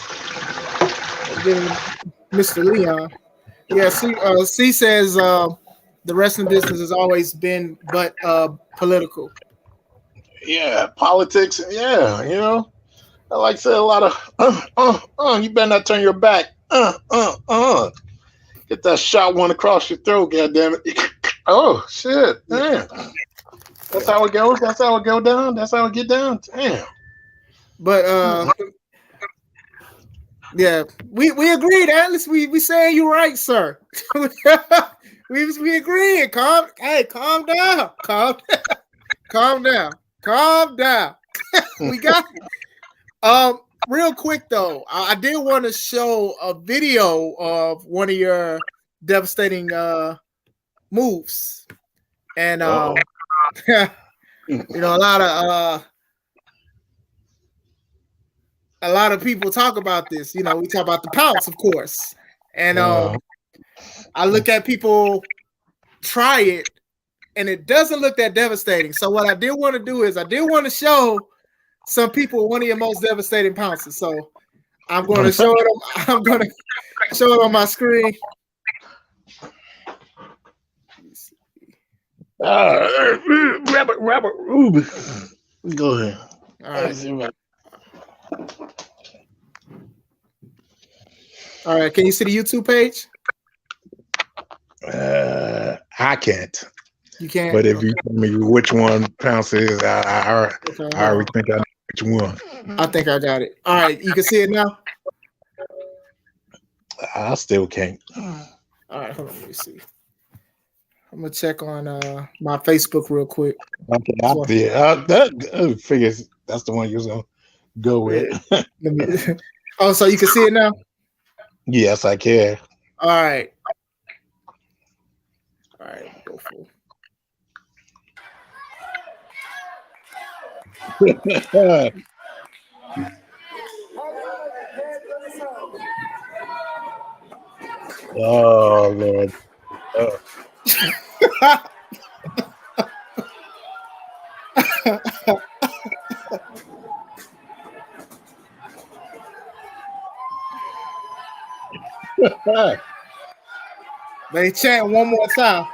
And then Mr. Leon. Yeah, C says the wrestling business has always been but political. Yeah, politics. Yeah, like I said, a lot of you better not turn your back. Get that shot one across your throat, goddammit. Oh shit, Yeah, damn. That's yeah. how it goes. That's how it go down. That's how it get down. Damn. But yeah, we agreed, Atlas. We saying you right, sir. we agreed. Calm down. Calm down. Calm down. We got real quick though. I did want to show a video of one of your devastating moves. And a lot of people talk about this. We talk about the pounce, of course. And I look at people try it, and it doesn't look that devastating. So what I did want to do is I did want to show some people one of your most devastating pounces. So I'm going to show it. I'm going to show it on my screen. Robert Ruby. Go ahead. All right. All right. Can you see the YouTube page? I can't. You can't. But if you tell me which one Pounce is, I already think I know which one. I think I got it. All right. You can see it now? I still can't. All right. Hold on. Let me see. I'm going to check on my Facebook real quick. Okay, I did. That figures that's the one you was going to go with. Yeah. Oh, so you can see it now? Yes, I can. All right. All right. Go full. Oh, Lord. They chant one more time.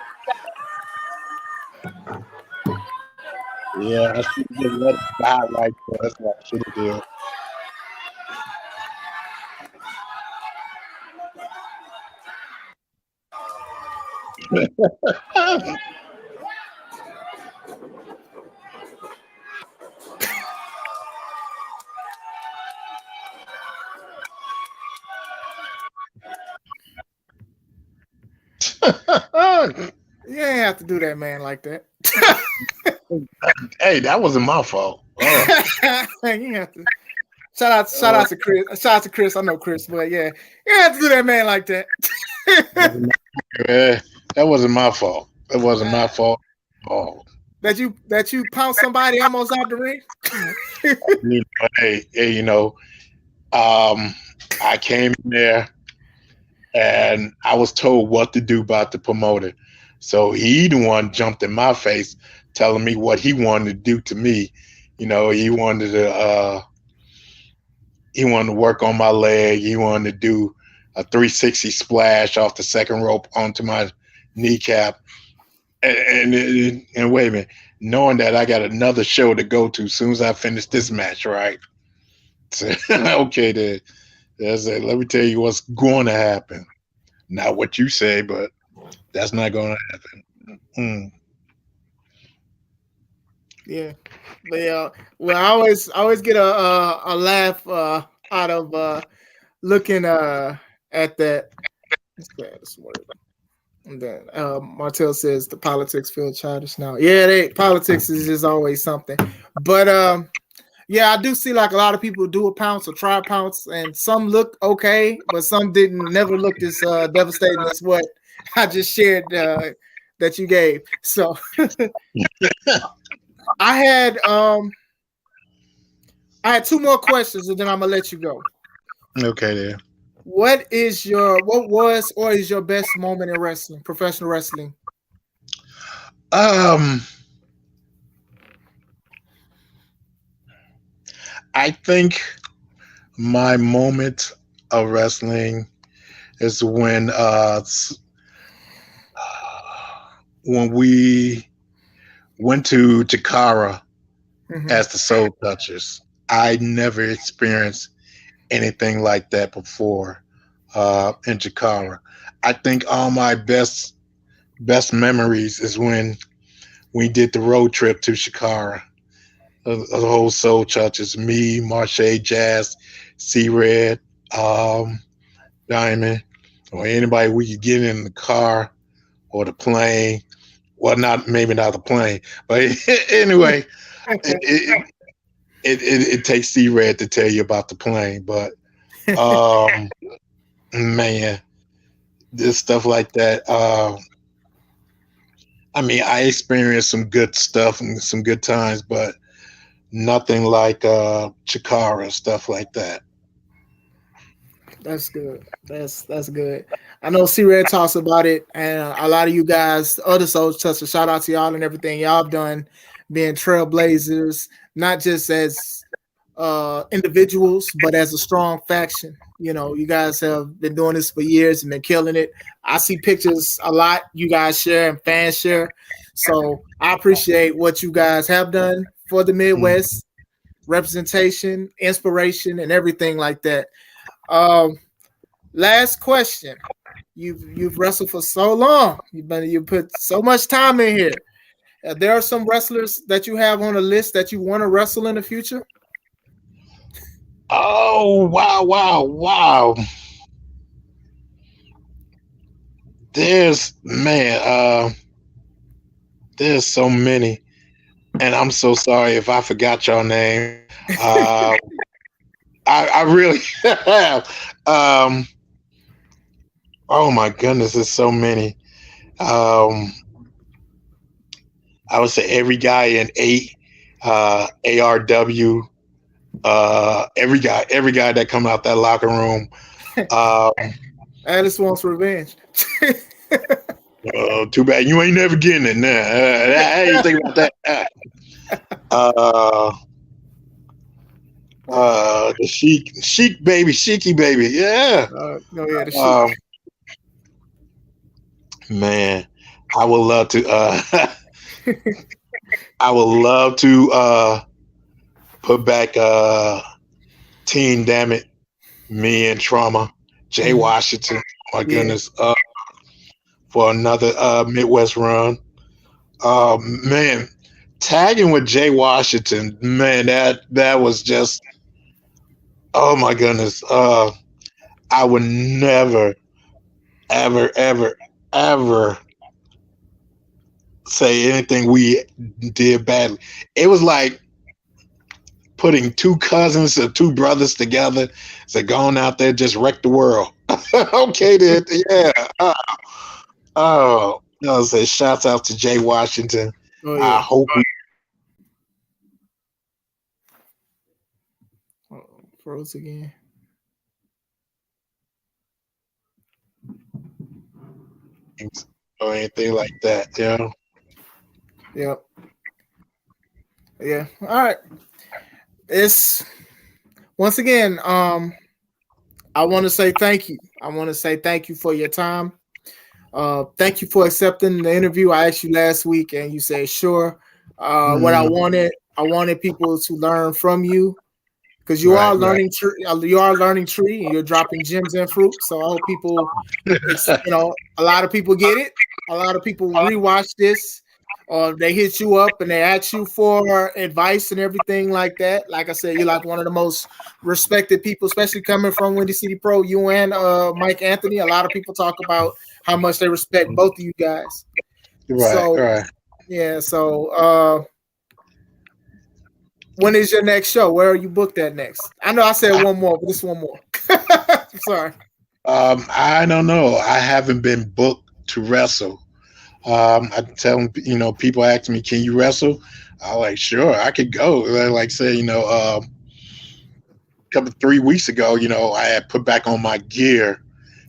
Yeah, I should have just let it die right there. That's what I should have did. You ain't have to do that, man, like that. Hey, that wasn't my fault. Oh. You have to. Shout out to Chris. Shout out to Chris. I know Chris, but yeah, you have to do that, man, like that. That wasn't my fault. That wasn't my fault. Oh. That you pounced somebody almost out the ring. Hey, I came in there and I was told what to do about the promoter. So he the one jumped in my face, telling me what he wanted to do to me. He wanted to work on my leg. He wanted to do a 360 splash off the second rope onto my kneecap. And wait a minute, knowing that I got another show to go to as soon as I finish this match, right? So, okay, then. Let me tell you what's going to happen. Not what you say, but that's not going to happen. Yeah, but well, I always get a laugh out of looking at that. And then Martel says the politics feel childish now. Yeah, politics is just always something. But yeah, I do see like a lot of people do a pounce or try a pounce, and some look okay, but some never looked as devastating as what I just shared that you gave. So I had two more questions, and then I'm gonna let you go. Okay, then. What was or is your best moment in wrestling, professional wrestling? I think my moment of wrestling is when we went to Chikara as the Soul Touchers. I never experienced anything like that before in Chikara. I think all my best memories is when we did the road trip to Chikara. The whole Soul Touchers, me, Marche, Jazz, C-Red, Diamond, or anybody we could get in the car or the plane. Well, maybe not the plane, but anyway, it takes C-Red to tell you about the plane. But man, this stuff like that. I mean, I experienced some good stuff and some good times, but nothing like Chikara, stuff like that. That's good. That's good. I know C-Red talks about it, and a lot of you guys, other Soul Touchers, shout out to y'all and everything y'all have done, being trailblazers, not just as individuals, but as a strong faction. You guys have been doing this for years and been killing it. I see pictures a lot you guys share and fans share. So I appreciate what you guys have done for the Midwest, representation, inspiration, and everything like that. Last question. You've wrestled for so long. You put so much time in here. There are some wrestlers that you have on a list that you want to wrestle in the future? Oh, wow. There's so many. And I'm so sorry if I forgot your name. I really have. Oh my goodness, there's so many. I would say every guy in ARW, every guy that come out that locker room. Alice wants revenge. Too bad you ain't never getting it now. How you think about that? The Sheik baby, Sheiky baby, yeah. The Sheik. Man, I would love to. I would love to put back Teen Damn It, Me and Trauma, Jay Washington. My goodness, for another Midwest run. Man, tagging with Jay Washington, man, that was just, oh my goodness. I would never, ever, ever, ever say anything we did badly. It was like putting two cousins or two brothers together. So going out there, just wreck the world. Okay, then, yeah. Oh, no, say shouts out to Jay Washington. Oh, yeah. I hope froze again. or anything like that, you know. Yep. Yeah. All right. It's once again, I want to say thank you. I want to say thank you for your time. Thank you for accepting the interview. I asked you last week and you said sure. What I wanted people to learn from you because you are learning you are learning tree and you're dropping gems and fruit. So I hope people, a lot of people get it. A lot of people rewatch this. They hit you up and they ask you for advice and everything like that. Like I said, you're like one of the most respected people, especially coming from Windy City Pro. You and Mike Anthony. A lot of people talk about how much they respect both of you guys. Yeah. So when is your next show? Where are you booked at next? I know I said one more, but this one more. I'm sorry. I don't know. I haven't been booked to wrestle. I tell them, people ask me, can you wrestle? I'm like, sure, I could go. Like say, a couple 3 weeks ago, I had put back on my gear.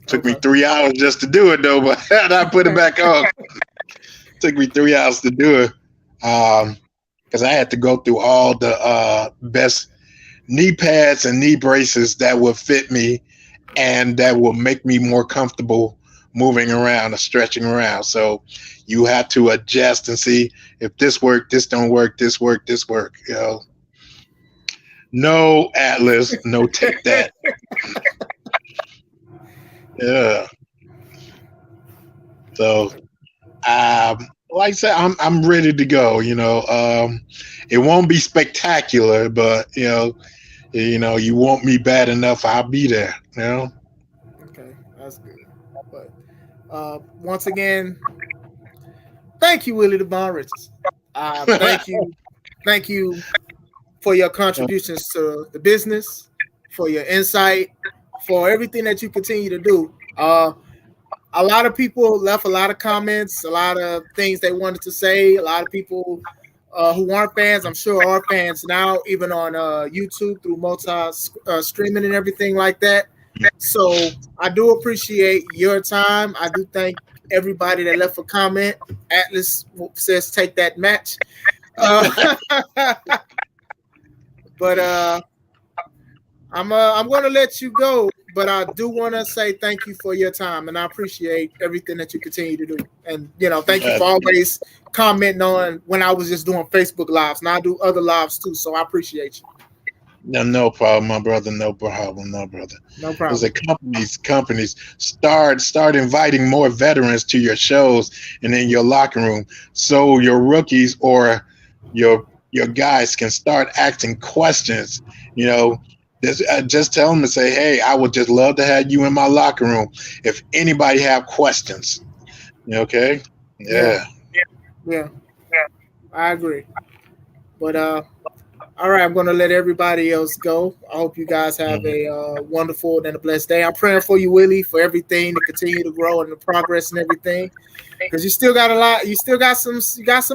Took me 3 hours just to do it though, but I put it back on. Took me 3 hours to do it. Because I had to go through all the best knee pads and knee braces that would fit me and that will make me more comfortable moving around or stretching around. So you have to adjust and see if this work, this don't work, this work, this work. No Atlas, no take that. Yeah. So like I said, I'm ready to go. It won't be spectacular, but you want me bad enough, I'll be there. Okay, that's good. But once again, thank you, Willie the Bon Richardson. Thank you for your contributions to the business, for your insight, for everything that you continue to do. A lot of people left a lot of comments, a lot of things they wanted to say. A lot of people who aren't fans, I'm sure, are fans now, even on YouTube through multi-streaming and everything like that. So I do appreciate your time. I do thank everybody that left a comment. Atlas says take that match. But I'm going to let you go. But I do want to say thank you for your time, and I appreciate everything that you continue to do. And, thank you for always commenting on when I was just doing Facebook Lives. Now I do other lives too, so I appreciate you. No problem, my brother. No problem. No problem. As companies start inviting more veterans to your shows and in your locker room, so your rookies or your guys can start asking questions. Just tell them to say, hey, I would just love to have you in my locker room if anybody have questions. Okay? Yeah. I agree. But all right, I'm going to let everybody else go. I hope you guys have a wonderful and a blessed day. I'm praying for you, Willie, for everything to continue to grow and the progress and everything. Because you still got a lot. You still got some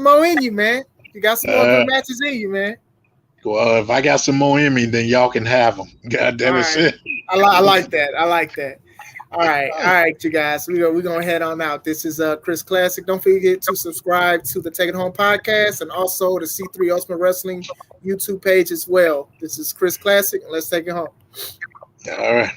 more in you, man. You got some more good matches in you, man. Well, if I got some more in me, then y'all can have them. God damn it. I like that. All right, you guys. We're going to head on out. This is Chris Classic. Don't forget to subscribe to the Take It Home podcast and also the C3 Ultimate Wrestling YouTube page as well. This is Chris Classic. Let's take it home. All right.